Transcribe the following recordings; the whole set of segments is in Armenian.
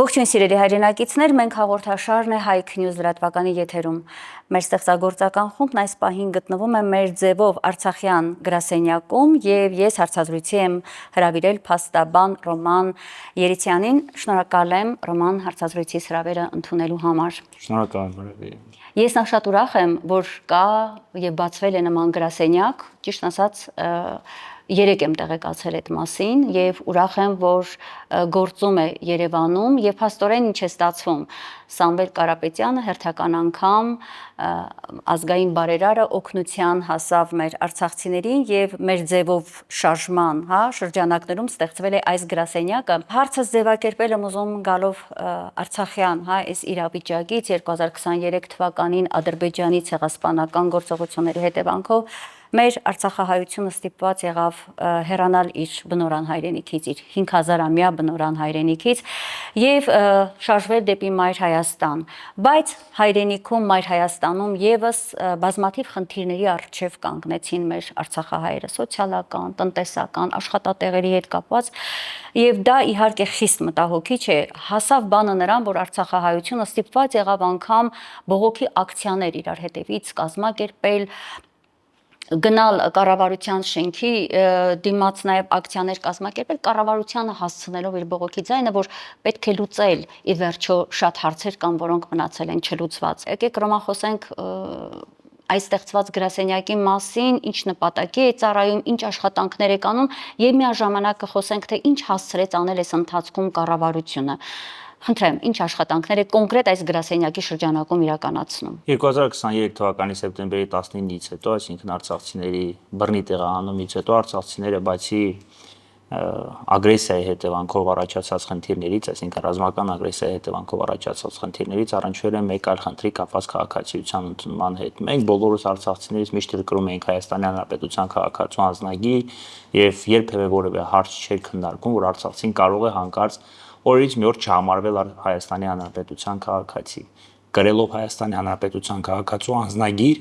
Ողջույն սիրելի հայրենակիցներ, մենք հաղորդաշարն է Հայք Նյուզ լրատվականի եթերում։ Մեր ստեղծագործական խումբն այս պահին գտնվում է մեր ձևով Արցախյան գրասենյակում եւ ես հարցազրույցի եմ հրավիրել փաստաբան Ռոման Երիցյանին։ Շնորհակալ եմ Ռոման հարցազրույցի հրավերը ընդունելու համար։ Շնորհակալ եմ։ Ես շատ ուրախ եմ, որ կա եւ բացվել է նման գրասենյակ, ճիշտ ասած, երեք եմ տեղեկացել այդ մասին եւ ուրախ եմ, որ գործում է Երևանում եւ փաստորեն ինչ է ստացվում։ Սամվել Կարապետյանը հերթական անգամ ազգային բարերարը օգնության հասավ մեր արցախցիներին եւ մեր ձևով շարժման, շրջանակներում ստեղծվել է այս գրասենյակը։ Հարցս ձևակերպել եմ ուզում գալով Արցախյան, այս իրավիճակից 2023 թվականին Ադրբեջանի ցեղասպանական գործողությունների հետևանքով մեր Արցախահայությունը ստիպված եղավ հեռանալ իր բնօրան հայրենիքից, իր 5000-ամյա բնօրան հայրենիքից եւ շարժվել դեպի Մայր Հայաստան։ Բայց հայրենիքում, Մայր Հայաստանում եւս բազմաթիվ խնդիրների առջեւ կանգնեցին մեր արցախահայերը՝ սոցիալական, տնտեսական, աշխատատեղերի հետ կապված, եւ դա իհարկե խիստ մտահոգիչ է։ Հասավ բանը նրան, որ արցախահայությունը ստիպված եղավ անգամ բողոքի ակցիաներ իրար հետևից կազմակերպել, գնալ կառավարության շենքի դիմաց նաև ակցիաներ կազմակերպել, կառավարությանը հասցնելով իր բողոքի ձայնը, որ պետք է լուծել ի վերջո շատ հարցեր կան, որոնք մնացել են չլուծված։ Եկեք Ռոման խոսենք այս ստեղծված գրասենյակի մասին, ինչ նպատակի է ծառայում, ինչ աշխատանքներ է կանում եւ միաժամանակ կխոսենք, թե ինչ հասցրեց անել այս ընթացքում կառավարությունը։ Խնդրեմ, ինչ աշխատանքներ է կոնկրետ այս գրասենյակի շրջանակում իրականացնում։ 2023 թվականի սեպտեմբերի 19-ից հետո, այսինքն արցախցիների բռնի տեղահանումից հետո արցախցիները բացի ագրեսիայի հետևանքով առաջացած խնդիրներից, այսինքն ռազմական ագրեսիայի հետևանքով առաջացած խնդիրներից առնչվել են մեկ այլ խնդրի կապված քաղաքացիության ընդունման հետ։ Մենք բոլորս արցախցիներից միշտ գրում էինք Հայաստանի Հանրապետության քաղաքացու անձնագիր եւ երբեւե որևէ հարց չէր քննարկում, որ արցախցին կարող է հանկարծ օրից մի օր չհամարվել Հայաստանի Հանրապետության քաղաքացի։ Գրելով Հայաստանի Հանրապետության քաղաքացու անձնագիր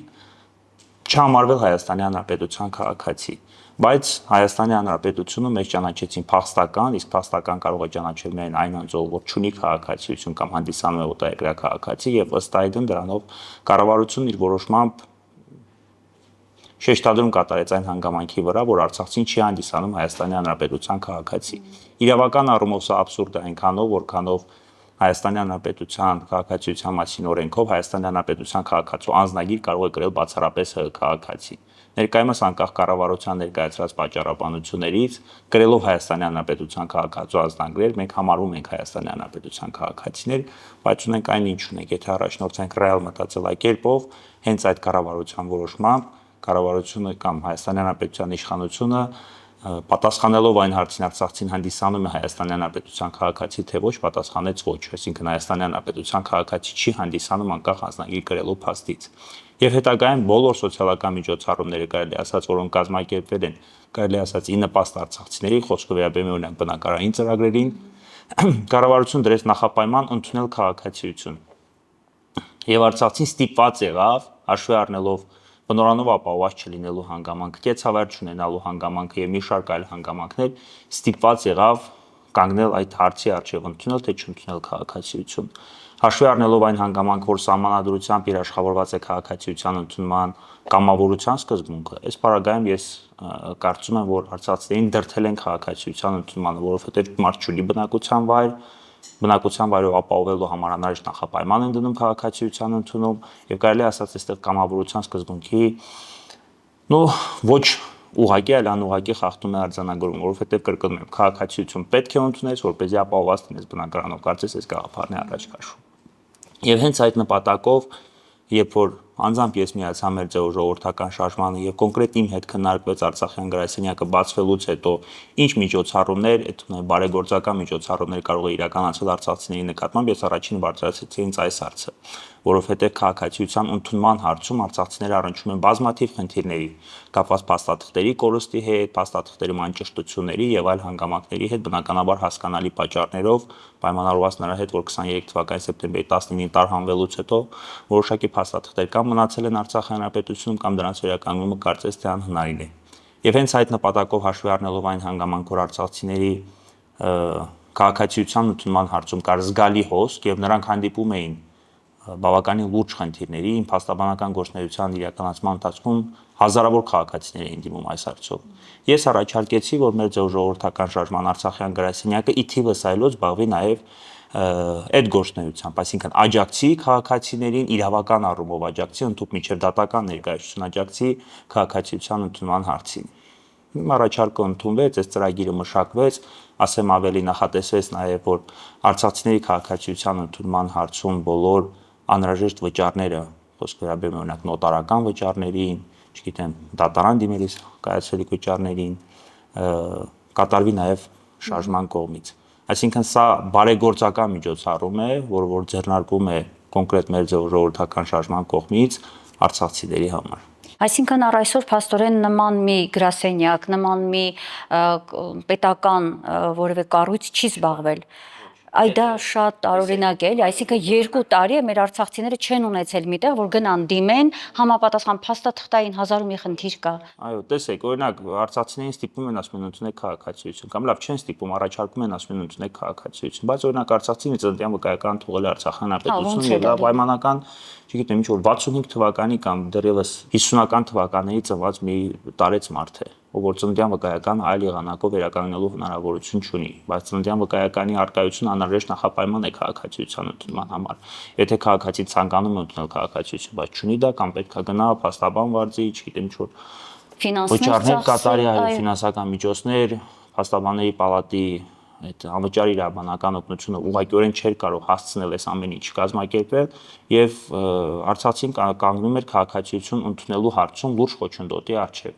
չհամարվել Հայաստանի Հանրապետության քաղաքացի, բայց Հայաստանի Հանրապետությունը մեզ ճանաչեցին փախստական, իսկ փախստական կարող է ճանաչել միայն այն անձով, որ չունի քաղաքացիություն կամ հանդիսանում է օտարերկրյա քաղաքացի, եւ ըստ այդմ դրանով կառավարությունն իր որոշմամբ շեշտադրում կատարեց այն հանգամանքի վրա, որ արցախցին չի հանդիսանում Հայաստանի Հանրապետության քաղաքացի։ Իրավական առումով սա աբսուրդ է այնքանով, որքանով Հայաստանի Հանրապետության քաղաքացիության մասին օրենքով Հայաստանի Հանրապետության քաղաքացու անձնագիր կարող է գրել բացառապես ՀՀ քաղաքացի։ Ներկայումս անկախ կառավարության ներկայացրած պատճառաբանություններից գրելով Հայաստանի Հանրապետության քաղաքացու անձնագրեր մենք համարվում ենք Հայաստանի Հանրապետության քաղաքացիներ, բայց ունենք այն ինչ ունենք, եթե առաջնորդենք ռեալ մտածելակերպով, հենց այդ կառավարության որոշմամբ կառավարությունը կամ Հայաստանի Հանրապետության իշխանությունը պատասխանելով այն հարցին արցախցին հանդիսանում է Հայաստանի Հանրապետության քաղաքացի թե ոչ, պատասխանեց ոչ, այսինքն Հայաստանի Հանրապետության քաղաքացի չի հանդիսանում անկախ անձնագիր գրելու փաստից։ Եվ հետագայում բոլոր սոցիալական միջոցառումները կարելի ասած, որոնք կազմակերպվել են, կարելի ասած ի նպաստ արցախցիների, խոսքը վերաբերում է օրինակ բնակարային ծրագրերին, կառավարությունը դրեց նախապայման ընդունել քաղաքացիություն։ Եվ արցախցին ստիպված եղավ, հաշվի առնելով բնորանով ապահովված չլինելու հանգամանքը, կեցավայր չունենալու հանգամանքը եւ մի շարք այլ հանգամանքներ, ստիպված եղավ կանգնել այդ հարցի առջեւ ընդունել թե չընդունել քաղաքացիություն։ Հաշվի առնելով այն հանգամանքը, որ սահմանադրությամբ երաշխավորված է քաղաքացիության ընդունման կամավորության սկզբունքը, այս պարագայում ես կարծում եմ, որ արցախցիներին դրդել են քաղաքացիության ընդունմանը, որովհետեւ մարդ չունի բնակության վայրով ապահովելու համար անհրաժեշտ նախապայման են դնում քաղաքացիության ընդունում եւ կարելի ասած այստեղ կամավորության սկզբունքի ոչ ուղղակի, այլ անուղղակի խախտում է արձանագրում, որովհետեւ կրկնում եմ, քաղաքացիություն պետք է ընդունես, որպեսզի ապահովված լինես բնակարանով, կարծես այս գաղափարն է առաջ քաշում։ Եվ հենց այդ նպատակով, երբ որ անձամբ ես միացա մեր ձեւով ժողովրդական շարժմանը եւ կոնկրետ իմ հետ քննարկվեց Արցախյան գրասենյակը բացվելուց հետո ինչ միջոցառումներ, այդ բարեգործական միջոցառումներ կարող է իրականացնել արցախցիների նկատմամբ, ես առաջին բարձրացրեցի հենց այս հարցը, որովհետեւ քաղաքացիության ընդունման հարցում արցախցիները առնչվում են բազմաթիվ խնդիրների, կապված փաստաթղթերի կորստի հետ, փաստաթղթերի մանճշտությունների եւ այլ հանգամանքների հետ, բնականաբար հասկանալի պատճառներով, պայմանավորված նրա հետ, որ 23 թվականի սեպտեմբերի 19-ին տարհանվելուց հետո որոշակի փաստաթղթեր կամ մնացել են Արցախի Հանրապետությունում կամ դրանց վերականգնումը կարծես թե անհնարին է։ Եվ հենց այդ նպատակով հաշվի առնելով այն հանգամանք, որ արցախցիների քաղաքացիության ընդունման հարցում կար զգալի հոսք եւ նրանք հանդիպում էին բավականին լուրջ խնդիրների, փաստաբանական գործունեության իրականացման ընթացքում հազարավոր քաղաքացիներ էին դիմում այս հարցով։ Ես առաջարկեցի, որ մեր ժողովրդական շարժման Արցախյան գրասենյակը ի թիվս այլոց զբաղվի նաեւ այդ գործունեությամբ, այսինքն աջակցի քաղաքացիներին իրավական առումով աջակցի ընդհանուր միջև դատական ներկայացություն աջակցի քաղաքացիության ընդունման հարցին։ Առաջարկը ընդունվեց, այս ծրագիրը մշակվեց, ասեմ ավելի նախատեսվեց նաև որ արցախցիների քաղաքացիության ընդունման հարցում բոլոր անհրաժեշտ վճարները, խոսքը վերաբերում է օրինակ նոտարական վճարներին, չգիտեմ, դատարան դիմելիս կայացվելիք վճարներին, կատարվի նաև շարժման կողմից։ Այսինքն սա բարեգործական միջոցառում է, որ ձեռնարկվում է կոնկրետ մեր ժողովրդական շարժման կողմից արցախցիների համար։ Այսինքն առ այսօր փաստորեն նման մի գրասենյակ, նման մի պետական որևէ կառույց չի զբաղվել։ Այ դա շատ տարօրինակ է, այսինքն 2 տարի է մեր արցախցիները չեն ունեցել միտեղ, որ գնան դիմեն, համապատասխան փաստաթղթային հազար մի խնդիր կա։ Այո, տեսեք, օրինակ արցախցիներին ստիպում են ասում են ընդունեք քաղաքացիություն, կամ լավ չեն ստիպում, առաջարկում են ասում են ընդունեք քաղաքացիություն, բայց օրինակ արցախցին ծննդյան վկայական թողել Արցախյան հանրապետություն եւ դա պայմանական, չգիտեմ, ինչ որ 65 թվականի կամ դեռևս 50-ական թվականների ծնված մի տարեց մարդ է, որ ծննդյան վկայական այլ եղանակով վերականգնելու հնարավորություն չունի, բայց ծննդյան վկայականի արկայությունը անհրաժեշտ նախապայման է քաղաքացիության ընդունման համար։ Եթե քաղաքացին ցանկանում է ընդունել քաղաքացիություն, բայց չունի դա կամ պետք է գնա փաստաբան վարձի, չգիտեմ ինչ որ վճարներ կատարի, ֆինանսական միջոցներ, փաստաբանների պալատի այդ անվճար իրավաբանական օգնությունը ուղղակիորեն չէր կարող հասցնել այս ամեն ինչ կազմակերպել եւ արցախցին կանգնում էր քաղաքացիություն ընդունելու հարցում լուրջ խոչընդոտի առջեւ։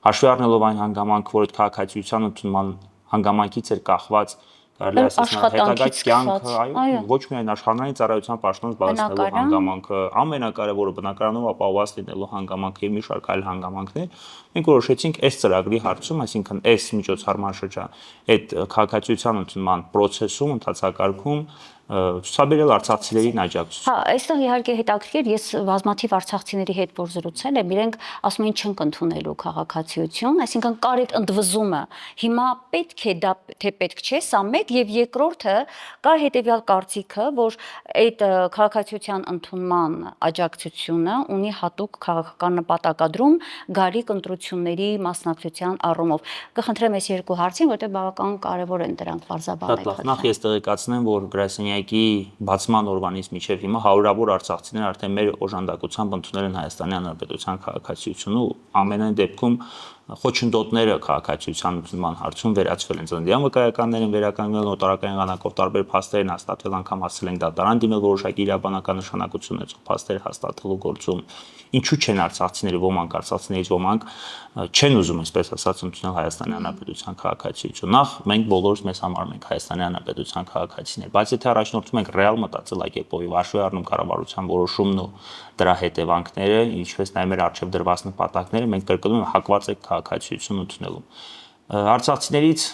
Հաշվի առնելով այն հանգամանքը, որ այդ քաղաքացիության ընդունման հանգամանքից էր կախված կարելի է ասել հետագա կյանքը, այո, ոչ միայն աշխարհային ծառայության պաշտոն զբաղեցնելու հանգամանքը, ամենակարևորը բնակարանով ապահովված լինելու հանգամանքը եւ մի շարք այլ հանգամանքներ, մենք որոշեցինք այս ծրագրի հարցում, այսինքն այս միջոցառման շրջան, այդ քաղաքացիության ընդունման process-ում, ընթացակարգում ցուցաբերել արցախցիներին աջակցություն։ Հա, այստեղ իհարկե հետաքրքիր, ես բազմաթիվ արցախցիների հետ որ զրուցել եմ, իրենք ասում են չեն կընդունելու քաղաքացիություն, այսինքն կար այդ ընդվզումը։ Հիմա պետք է դա թե պետք չէ, սա մեկ եւ երկրորդը կա հետեւյալ կարծիքը, որ այդ քաղաքացիության ընդունման աջակցությունը ունի հատուկ քաղաքական նպատակադրում գալիք ընտրությունների մասնակցության առումով։ Կխնդրեմ այս երկու հարցին, որտեղ բավական կարեւոր են դրանք բարձրաբանել։ Նախ ես տեղեկացնեմ, որ գրասենյակի բացման օրվանից մինչև հիմա հարյուրավոր արցախցիներ արդեն մեր օժանդակությամբ ընդունել են Հայաստանի Հանրապետության քաղաքացիությունը ու ամենայն դեպքում խոչընդոտները քաղաքացիության ընդունման հարցում վերացվել են։ Ծննդյան վկայականներ են վերականգնել նոտարական եղանակով տարբեր փաստեր են հաստատվել, անգամ հասել են դատարան դիմել որոշակի իրավաբանական նշանակություն ունեցող փաստեր հաստատելու գործում։ Ինչու չեն արցախցիները, ոմանք արցախցիներից ոմանք չեն ուզում, այսպես ասած, ընդունել Հայաստանի Հանրապետության քաղաքացիություն։ Նախ մենք բոլորս մեզ համար ենք Հայաստանի Հանրապետության քաղաքացիներ, բայց եթե առաջնորդվում ենք ռեալ մտածելակերպով եւ հաշվի առնում կառավարության որոշումն ու դրա հետևանքները, ինչպես նաեւ մեր արժեվ դրված նպատակները, մենք կրկնում եմ հակված ենք քաղաքացիություն ընդունելու։ Արցախցիներից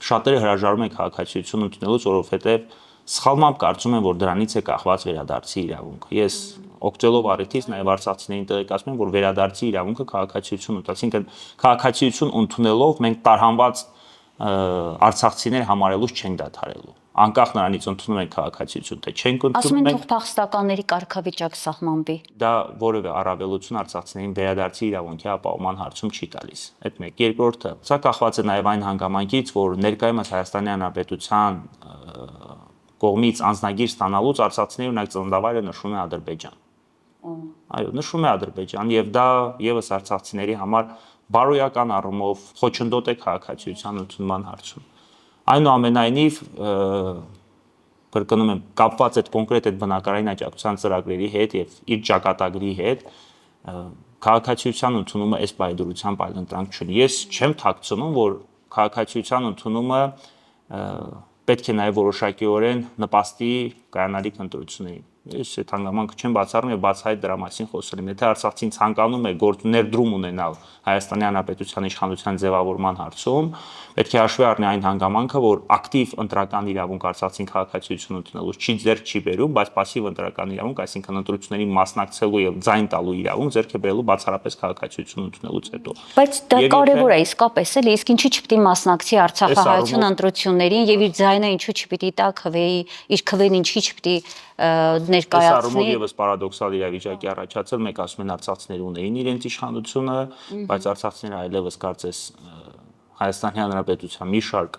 շատերը հրաժարվում են քաղաքացիություն ընդունելուց, որովհետեւ սխալմամբ կարծում են, որ դրանից է կախված վերադարձի իրավունքը։ Ես օգտվելով առիթից նաև արցախցիներին տեղեկացնում եմ, որ վերադարձի իրավունքը քաղաքացիություն ունի, այսինքն քաղաքացիություն ընդունելով մենք տարհանված արցախցիներ համարելուց չենք դադարելու։ Անկախ նրանից ընդունում են քաղաքացիություն, թե չենք ընդունում, ասում են թող փախստականների կարգավիճակ սահմանվի։ Դա որևէ առավելություն արցախցիներին վերադարձի իրավունքի ապահովման հարցում չի տալիս։ Այդ մեկ, երկրորդը, սա կախված է նաև այն հանգամանքից, որ ներկայումս Հայաստանի Հանրապետության կողմից անձնագիր ստանալուց արցախցիների ունակ ծննդավայրը նշվում է Ադրբեջան։ Այո, նշվում է Ադրբեջան եւ դա եւս արցախցիների համար բարոյական առումով խոչընդոտ է քաղաքացիության ընդունման հարցում։ Այնուամենայնիվ կրկնում եմ, կապված այդ կոնկրետ այդ բնակարային աջակցության ծրագրերի հետ եւ իր ճակատագրի հետ քաղաքացիության ընդունումը այս պայդրությամբ այլընտրանք չունի։ Ես չեմ թաքցնում, որ քաղաքացիության ընդունումը պետք է նաև որոշակիորեն նպաստի կայանալիք ընտրություններին։ Ես այդ հանգամանքը չեմ բացառում եւ բացահայտ դրա մասին խոսել եմ։ Եթե Արցախցին ցանկանում է ներդրում ունենալ Հայաստանի Հանրապետության իշխանության ձևավորման հարցում, պետք է հաշվի առնի այն հանգամանքը, որ ակտիվ ընտրական իրավունք Արցախցին քաղաքացիություն ընդունելու ձեռք չի բերում, բայց пассив ընտրական իրավունք, այսինքն ընտրություններին մասնակցելու եւ ձայն տալու իրավունք ձեռք է բերելու բացառապես քաղաքացիություն ընդունելուց հետո։ Բայց դա կարևոր է իսկապես էլի, իսկ ինչու չպիտի մասնակցի Արցախահայություն ընտրություններին եւ իր ձայնը ինչու չպիտի տա քվեի, իր քվեն ինչի չպիտի ներկայացնի։ Եվս պարադոքսալ իրավիճակի առաջացել, մեկ ասում են արցախցիները ունեին իրենց իշխանությունը, բայց արցախցիները այլևս կարծես Հայաստանի Հանրապետության մի շարք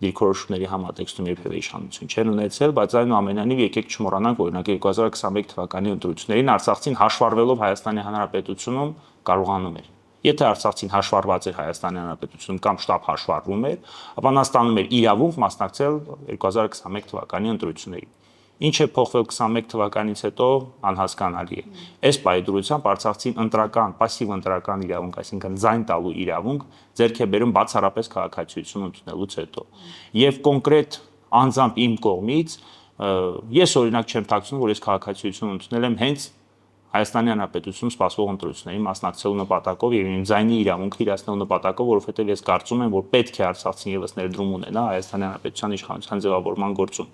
դիրքորոշումների համատեքստում երբևէ իշխանություն չեն ունեցել, բայց այնուամենայնիվ եկեք չմոռանանք, օրինակ 2021 թվականի ընտրություններին արցախցին հաշվառվելով Հայաստանի Հանրապետությունում կարողանում էր։ Եթե արցախցին հաշվառված էր Հայաստանի Հանրապետությունում կամ շտապ հաշվառվում էր, ապա նա ստանում էր իրավունք մասնակցել 2021 թվականի ընտրություններին։ Ինչ է փոխվել 21 թվականից հետո անհասկանալի է։ Այս պայդրությամբ արցախցին ընտրական, пассив ընտրական իրավունք, այսինքն ձայն տալու իրավունք ձեռք է բերում բացառապես քաղաքացիություն ընդունելուց հետո։ Եվ կոնկրետ անձամբ իմ կողմից ես օրինակ չեմ ཐակցնում, որ ես քաղաքացիություն ընդունել եմ հենց Հայաստանի Հանրապետությունում սպասվող ընտրություններին մասնակցելու նպատակով եւ իմ ձայնի իրավունքը իրացնելու նպատակով, որովհետեւ ես կարծում եմ, որ պետք է արցախցին եւս ներդրում ունենա Հայաստանի Հանրապետության իշխանության ձևավորման գործում։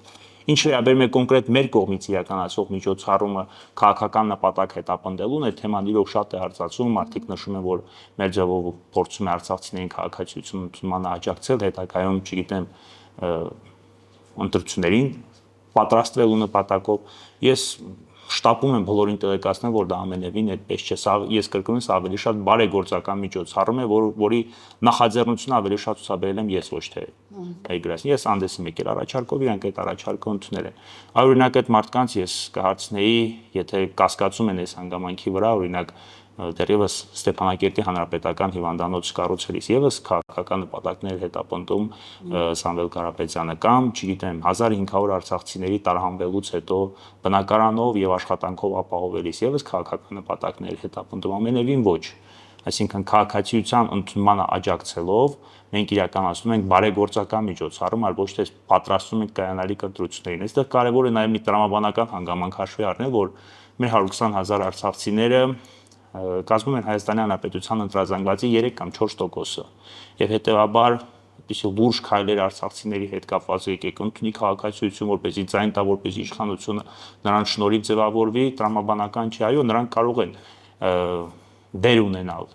Ինչ վերաբերում է կոնկրետ մեր կողմից իրականացվող միջոցառումը քաղաքական նպատակ հետապնդելուն, այդ թեման իրոք շատ է արծացում, մարդիկ նշում են, որ մեր ձևով փորձում է արցախցիներին քաղաքացիություն ընդունմանը աջակցել, հետագայում, չգիտեմ, ընտրություններին պատրաստվելու նպատակով։ Ես շտապում եմ բոլորին տեղեկացնել, որ դա ամենևին այդպես չէ, սա ես կրկնում եմ, ավելի շատ բարեգործական միջոցառում է, որի նախաձեռնությունը ավելի շատ ցուցաբերել եմ ես, ոչ թե ներգրասին։ Ես հանդես եմ եկել առաջարկով, իրանք այդ առաջարկը ընդունել են։ Օրինակ այդ մարդկանց ես կհարցնեի, եթե կասկածում են այս հանգամանքի վրա, օրինակ դեռևս Ստեփանակերտի հանրապետական հիվանդանոց կառուցելիս եւս քաղաքական նպատակներ հետապնդում Սամվել Կարապետյանը կամ, չգիտեմ, 1500 արցախցիների տարհանվելուց հետո բնակարանով եւ աշխատանքով ապահովելիս եւս քաղաքական նպատակներ հետապնդում, ամենևին ոչ։ Այսինքն քաղաքացիության ընդունմանը աջակցելով մենք իրականացնում ենք բարեգործական միջոցառում, այլ ոչ թե պատրաստում ենք կայանալիք ընտրություններին։ Այստեղ կարևոր է նաեւ մի տրամաբանական հանգամանք հաշվի առնել, որ մեր 120,000 արցախցիները կազմում են Հայաստանի Հանրապետության ընտրազանգվածի 3 կամ 4%-ը եւ հետեւաբար այդպիսի լուրջ քայլեր արցախցիների հետ կապված եկեք ընդունի քաղաքացիություն, որպեսզի ձայն տա, որպեսզի իշխանությունը նրանց շնորհիվ ձևավորվի, տրամաբանական չի, այո, նրանք կարող են դեր ունենալ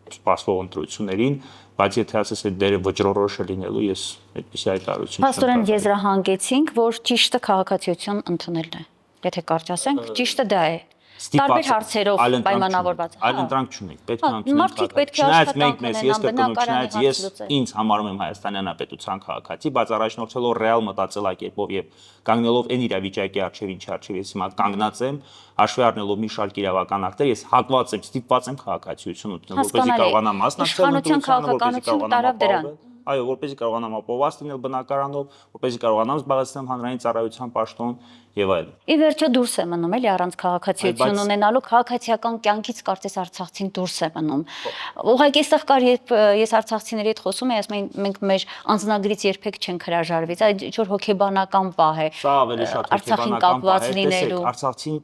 սպասվող ընտրություններին, բայց եթե ասես այդ դերը վճռորոշ է լինելու, ես այդպիսի հայտարարություն չեմ։ Փաստորեն եզրահանգեցինք, որ ճիշտը քաղաքացիություն ընդունելն է։ Եթե կարճ ասենք, ճիշտը դա է։ Տարբեր հարցերով պայմանավորված։ Այլ ընտրանք չունենք, պետք է ընդունենք։ Չնայած մենք ես կրկնում, չնայած ես ինձ համարում եմ Հայաստանի Հանրապետության քաղաքացի, բայց առաջնորդելով ռեալ մտածելակերպով եւ կանգնելով այն իրավիճակի առջեւ, ինչի առջեւ ես հիմա կանգնած եմ, հաշվի առնելով մի շարք իրավական ակտեր, ես հակված եմ, ստիպված եմ քաղաքացիություն ընդունել, որպեսզի կարողանամ մասնակցել ընտրությանը, այո, որպեսզի կարողանամ ապահովված լինել բնակարանով, որպեսզի կարողանամ զբաղեցնել հանրային ծառայության պաշտոն եւ այլն։ Ի վերջո դուրս է մնում էլի առանց քաղաքացիություն ունենալու, քաղաքացիական կյանքից կարծես արցախցին դուրս է մնում։ Ուղղակի այստեղ կար, երբ ես արցախցիների հետ խոսում եմ, ասում են մենք մեր անձնագրից երբեք չենք հրաժարվի, այդ ինչ որ հոգեբանական պահ է։ Սա ավելի շատ հոգեբանական պահ է, տեսեք, արցախցին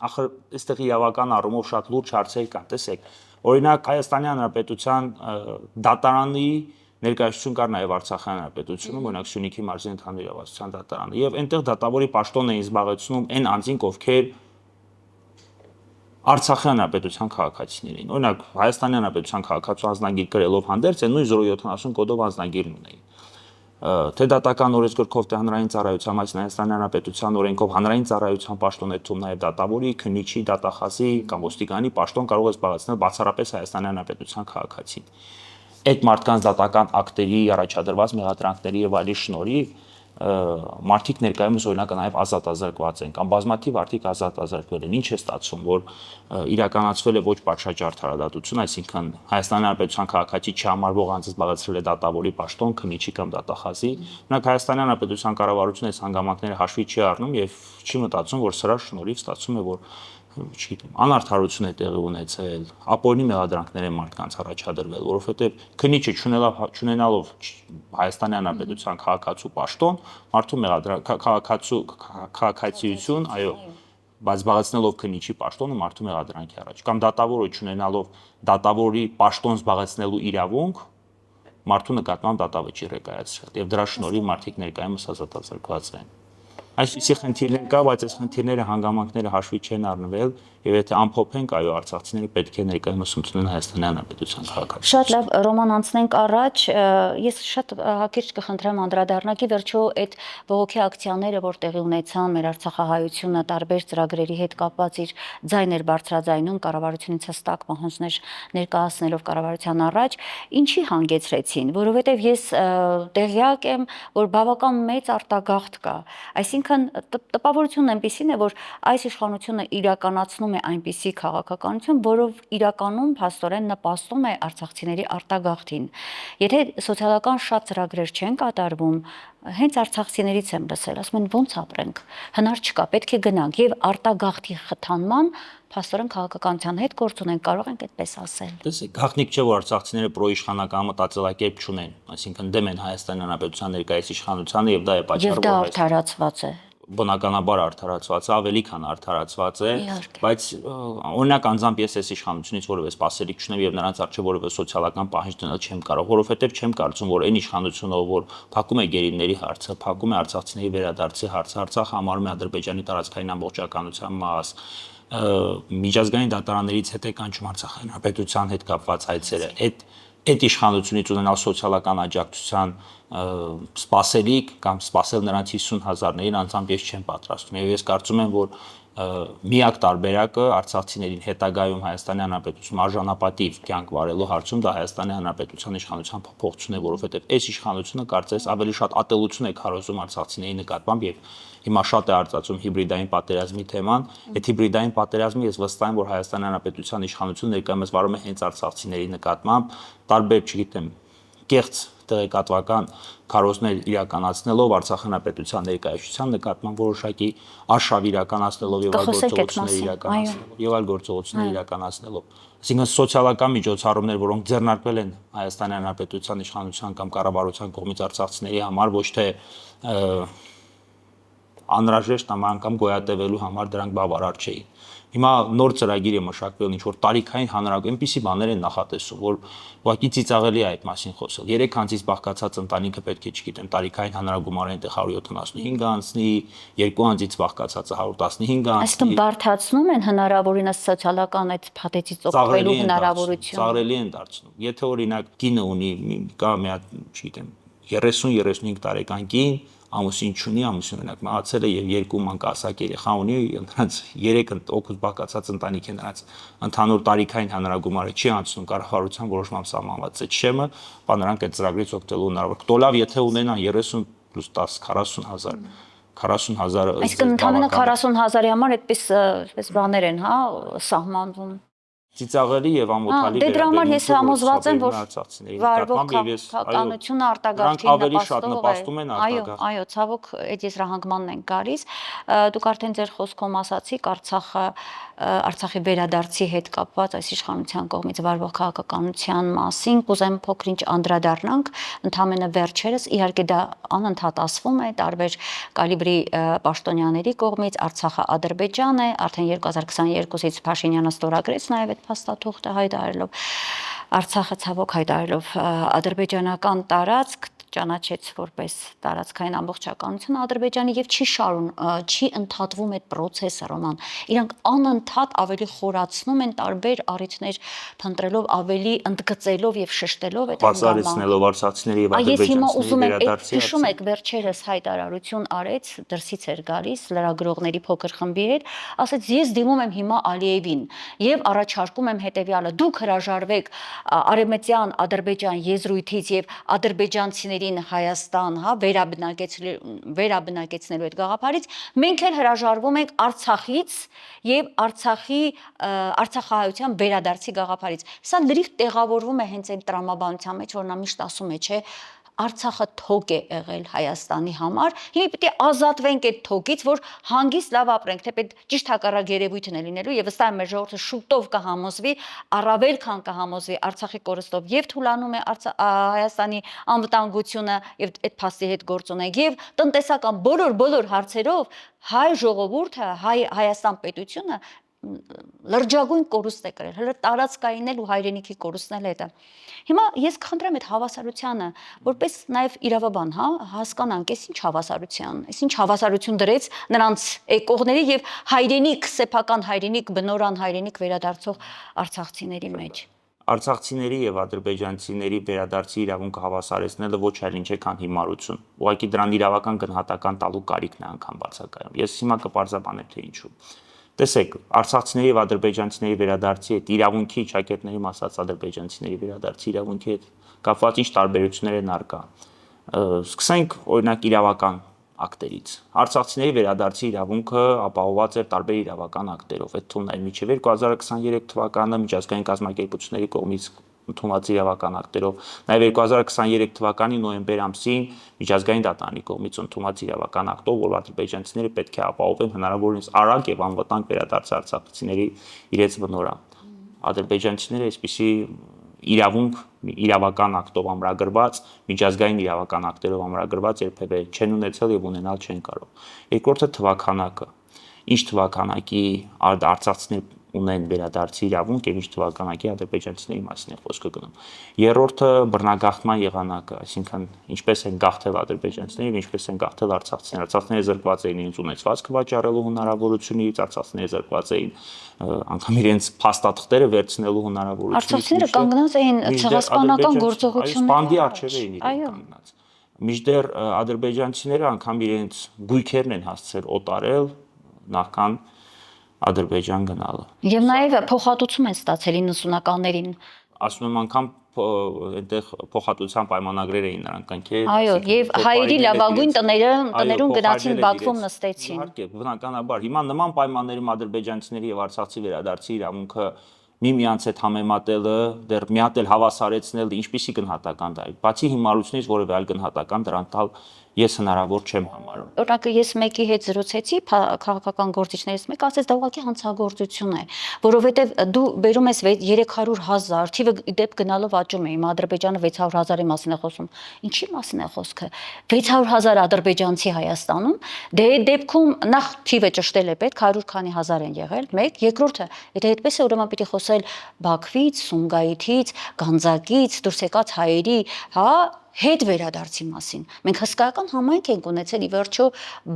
ախր այստեղ իրավական առումով շատ լուրջ հարցեր կան, տեսեք։ Օրինակ Հայաստանի Հանրապետության դատարանի ներկայացություն կար նաև Արցախի Հանրապետությունում, օրինակ Սյունիքի մարզի ընդհանուր իրավասության դատարանը, եւ այնտեղ դատավորի պաշտոն էին զբաղեցնում այն անձինք, ովքեր Արցախի Հանրապետության քաղաքացիներին։ Օրինակ Հայաստանի Հանրապետության քաղաքացու անձնագիր կրելով հանդերձ այն նույն 070 կոդով անձնագիրն ունեին։ Թե դատական օրենսգրքով, թե հանրային ծառայության մասին Հայաստանի Հանրապետության օրենքով հանրային ծառայության պաշտոն է թվում նաև դատավորի, քննիչի, դատախազի կամ ոստիկանի պաշտոն կարող է զբաղեցնել բացառապես Հայաստանի Հանրապետության քաղաքացին։ Այդ մարդկանց դատական ակտերի առաջադրված մեղադրանքների եւ այլի շնորհիվ մարդիկ ներկայումս օրինակ նաև ազատազրկված են կամ բազմաթիվ արդիկ ազատազրկվել են։ Ինչ է ստացվում, որ իրականացվել է ոչ պատշաճ արդարադատություն, այսինքն Հայաստանի Հանրապետության քաղաքացի չհամարվող անձը զբաղեցրել է դատավորի պաշտոն, քննիչի կամ դատախազի։ Օրինակ Հայաստանի Հանրապետության կառավարությունը այս հանգամանքները հաշվի չի առնում եւ չի մտածում, որ սրա շնորհիվ ստացվում է, որ չգիտեմ, անարդարություն է տեղի ունեցել, ապօրինի մեղադրանքներ են մարդկանց առաջադրվել, որովհետև քննիչը չունենալով Հայաստանի Հանրապետության քաղաքացու պաշտոն, մարդու քաղաքացիություն, այո, բայց զբաղեցնելով քննիչի պաշտոնը մարդու մեղադրանքի առաջ կամ դատավորը չունենալով դատավորի պաշտոն զբաղեցնելու իրավունք մարդու նկատմամբ դատավճիռ է կայացրել եւ դրա շնորհիվ մարդիկ ներկայումս ազատազրկված են այսպիսի խնդիրներ կա բայց այս խնդիրները հանգամանքները հաշվի չեն առնվել եւ եթե ամփոփենք այո արցախցիները պետք է ներկայումս ընդունեն Հայաստանի Հանրապետության քաղաքացիություն Շատ լավ, Ռոման, անցնենք առաջ։ Ես շատ հակիրճ կխնդրեմ անդրադառնալ վերջո այդ բողոքի ակցիաները, որ տեղի ունեցան մեր Արցախահայությունը տարբեր ծրագրերի հետ կապված իր ձայներ բարձրաձայնում կառավարությունից հստակ պահանջներ ներկայացնելով կառավարության առաջ, ինչի հանգեցրեցին, որովհետև ես տեղյակ եմ, որ բավական մեծ արտագաղթ կա։ Այսինքն տպավորությունն այնպեսին է, որ այս իշխանությունը իրականացնում է այնպիսի քաղաքականություն, որով իրականում փաստորեն նպաստում է արցախցիների արտագաղթին։ Եթե սոցիալական շատ ծրագրեր չեն կատարվում, հենց արցախցիներից եմ լսել, ասում են ո՞նց ապրենք, հնար չկա, պետք է գնանք եւ արտագաղթի խթանման փաստորեն քաղաքականության հետ գործ ունենք, կարող ենք այդպես ասել։ Տեսեք, գաղտնիք չէ, որ արցախցիները պրոիշխանական մտածելակերպ չունեն, այսինքն դեմ են Հայաստանի Հանրապետության ներկայիս իշխանությանը եւ դա է պատճառը, Եվ դա արդարացված է։ Բնականաբար արդարացված է, ավելի քան արդարացված է, բայց օրինակ անձամբ ես այս իշխանությունից որևէ սպասելիք չունեմ եւ նրանց առջեւ որևէ սոցիալական պահանջ դնել չեմ կարող, որովհետեւ չեմ կարծում, որ այն իշխանությունը, որ փակում է գերիների հարցը, փակում է արցախցիների վերադարձի հարցը, Արցախը համարում է Ադրբեջանի տարածքային ամբողջականության մաս, միջազգային դատարաններից հետ է կանչում Արցախի Հանրապետության հետ կապված հայցերը, այդ իշխանությունից ունենալ սոցիալական աջակցության սպասելիք կամ սպասել նրանց 50,000-ներին անձամբ ես չեմ պատրաստվում եւ ես կարծում եմ որ միակ տարբերակը արցախցիներին հետագայում Հայաստանի Հանրապետությունում արժանապատիվ կյանք վարելու հարցում դա Հայաստանի Հանրապետության իշխանության փոփոխությունն է, որովհետեւ այս իշխանությունը կարծես ավելի շատ ատելություն է քարոզում արցախցիների նկատմամբ եւ հիմա շատ է արծածում հիբրիդային պատերազմի թեման, այդ հիբրիդային պատերազմը ես վստահ եմ որ Հայաստանի Հանրապետության իշխանությունը ներկայումս վարում է հենց արցախցիների նկատմամբ, տարբեր, չգիտեմ, կեղծ տեղեկատվական քարոզներ իրականացնելով Արցախ Հանրապետության ներկայացության նկատմամբ որոշակի արշավ իրականացնելով եւ այլ գործողություններ իրականացնելով եւ այլ գործողություններ իրականացնելով այսինքն սոցիալական միջոցառումներ, որոնք ձեռնարկվել են Հայաստանի Հանրապետության իշխանության կամ կառավարության կողմից արցախցիների համար ոչ թե անհրաժեշտ անգամ գոյատևելու համար դրանք բավարար չէին։ Հիմա նոր ծրագիր է մշակվել, ինչ որ տարիքային հանրագույն, այնպիսի բաներ են նախատեսում, որ ուղղակի ծիծաղելի է այդ մասին խոսել։ 3 անձից բաղկացած ընտանիքը պետք է, չգիտեմ, տարիքային հանրագումար այնտեղ 175 անցնի, 2 անձից բաղկացածը 115 անցնի։ Այսինքն բարդացնում են հնարավորինս սոցիալական այդ փաթեթից օգտվելու հնարավորությունը։ Ծաղրելի են դարձնում։ Եթե օրինակ կինը ունի կա մի հատ, չգիտեմ, 30-35 տարեկան կին ամուսին չունի, ամուսին օրինակ մահացել է եւ 2 մանկասակ երեխա ունի, նրանց 3 օգուտ բաղկացած ընտանիք է նրանց ընդհանուր տարիքային հանրագումարը չի անցնում կառավարության որոշմամբ սահմանված այդ շեմը, բա նրանք այդ ծրագրից օգտելու հնարավոր։ Դոլավ եթե ունենան 30 + 10 40,000 Այսինքն ընդհանրապես 40,000-ի համար այդպես բաներ են, հա, սահմանվում։ Ծիծաղելի եւ ամոթալի դե դրա համար ես համոզված եմ, որ վարվող քաղաքականությունը արտագաղթին ավելի շատ նպաստում են արտագաղթ։ Այո, ցավոք այդ եզրահանգմանն են գալիս։ Դուք արդեն ձեր խոսքով ասացիք Արցախի վերադարձի հետ կապված այս իշխանության կողմից վարվող քաղաքականության մասին, կուզեմ փոքր-ինչ անդրադառնանք, ընդհանրապես վերջերս իհարկե դա անընդհատ ասվում է տարբեր կալիբրի պաշտոնյաների կողմից, Արցախը Ադրբեջան է, արդեն 2022-ից Փաշինյանը ստորագրեց նաև այդ փաստաթուղթը հայտարարելով Արցախը ցավոք հայտարարելով ադրբեջանական տարածք ճանաչեց որպես տարածքային ամբողջականություն Ադրբեջանի եւ չի ընդհատվում այդ process-ը Ռոման։ Իրանք անընդհատ ավելի խորացնում են տարբեր առիթներ փնտրելով, ավելի ընդգծելով եւ շեշտելով այդ բացառեցնելով արցախցիների եւ ադրբեջանցիների վերադարձի։ Հիշում եք վերջերս հայտարարություն արեց, դրսից էր գալիս լրագրողների փոքր խմբի հետ, ասաց ես դիմում եմ հիմա Ալիևին եւ առաջարկում եմ հետեւյալը. դուք հրաժարվեք արևմտյան Ադրբեջան եզրույթից եւ ադրբեջանցիներին Հայաստան, հա, վերաբնակեցնելու այդ գաղափարից, մենք էլ հրաժարվում ենք Արցախից եւ Արցախահայության վերադարձի գաղափարից։ Սա լրիվ տեղավորվում է հենց այն տրամաբանության մեջ, որ նա միշտ ասում է, չէ, Արցախը թոք է եղել Հայաստանի համար, հիմա պետք է ազատվենք այդ թոքից, որ հանգիստ լավ ապրենք, թե պետք ճիշտ հակառակ երևույթն է լինելու եւ վստահ եմ մեր ժողովուրդը շուտով կհամոզվի, առավել քան կհամոզվի Արցախի կորստով եւ թուլանում է Հայաստանի անվտանգությունը եւ այդ փաստի հետ գործ ունենք եւ տնտեսական բոլոր հարցերով հայ ժողովուրդը, Հայաստան պետությունը լրջագույն կորուստ է կրել, հələ տարածքային էլ ու հայրենիքի կորուստն էլ է դա։ Հիմա ես կխնդրեմ այդ հավասարությանը, որպես նաև իրավաբան, հասկանանք, այս ինչ հավասարության, այս ինչ հավասարություն դրեց նրանց եկողների եւ հայրենիք, սեփական հայրենիք, բնորան հայրենիք վերադարձող արցախցիների մեջ։ Արցախցիների եւ ադրբեջանցիների վերադարձի իրավունքը հավասարեցնելը ոչ այլ ինչ է, քան հիմարություն։ Ուղղակի դրան իրավական գնահատական տալու կարիքն է անգամ բացակայում։ Ես հիմա կպարզաբանեմ թե ինչու։ Տեսեք, արցախցիների եւ ադրբեջանցիների վերադարձի հետ իրավունքի ճակերտների մասած ադրբեջանցիների վերադարձի իրավունքի հետ կապված ինչ տարբերություններ են արկա։ Սկսենք օրինակ իրավական ակտերից։ Արցախցիների վերադարձի իրավունքը ապահովված էր տարբեր իրավական ակտերով։ Այդ թվում մինչև 2023 թվականը միջազգային կազմակերպությունների կողմից ընդունված իրավական ակտերով, նաև 2023 թվականի նոյեմբեր ամսին միջազգային դատարանի կողմից ընդունված իրավական ակտով, որ ադրբեջանցիները պետք է ապահովեն հնարավորինս արագ եւ անվտանգ վերադարձ արցախցիների իրենց բնորան։ Ադրբեջանցիները այսպիսի իրավունք իրավական ակտով ամրագրված, միջազգային իրավական ակտերով ամրագրված երբևէ չեն ունեցել եւ ունենալ չեն կարող։ Երկրորդը թվականակը։ Ինչ թվականակի արցախցիներ ունեն վերադարձի իրավունք եւ ինչ թվականակի ադրբեջանցիների մասին է խոսքը գնում։ Երրորդը բռնագաղթման եղանակը, այսինքն ինչպես են գաղթել ադրբեջանցիները եւ ինչպես են գաղթել արցախցիները։ Արցախցիները զրկված էին իրենց ունեցվածքը վաճառելու հնարավորությունից, արցախցիները զրկված էին անգամ իրենց փաստաթղթերը վերցնելու հնարավորությունից։ Արցախցիները կանգնած էին ցեղասպանական գործողությունների բանդի առջև էին իրենք կանգնած։ Մինչդեռ ադրբեջանցիները անգամ իրենց գույքերն են հասցրել օտարել նախքան Ադրբեջան գնալը։ Եվ նաև փոխհատուցում են ստացել 90-ականներին։ Ասում եմ անգամ այդտեղ փոխհատուցության պայմանագրեր էին նրանք կնքել։ Այո, եւ հայերի լավագույն տներում գնացին Բաքվում նստեցին։ Իհարկե, բնականաբար, հիմա նման պայմաններում ադրբեջանցիների եւ արցախցի վերադարձի իրավունքը միմյանց հետ համեմատելը, դեռ մի հատ էլ հավասարեցնելը ինչպիսի գնահատական դա է։ Բացի հիմարությունից որևէ այլ գնահատական դրան տալ ես հնարավոր չեմ համարում։ Օրինակ ես մեկի հետ զրուցեցի, քաղաքական գործիչներից մեկը ասեց դա ուղղակի հանցագործություն է, որովհետև դու բերում ես 300,000, թիվը դեպ գնալով աճում է, հիմա Ադրբեջանը 600,000-ի մասին է խոսում։ Ինչի մասին է խոսքը։ 600,000 ադրբեջանցի Հայաստանում, դե այդ դեպքում նախ թիվը ճշտել է պետք, 100 քանի հազար են եղել, մեկ, երկրորդը, եթե այդպես է ուրեմն պիտի խոսել Բաքվից, Սումգայիթից, Գանձակից, դուրս եկած հայերի, հետ վերադարձի մասին։ Մենք հսկայական համայնք ենք ունեցել, ի վերջո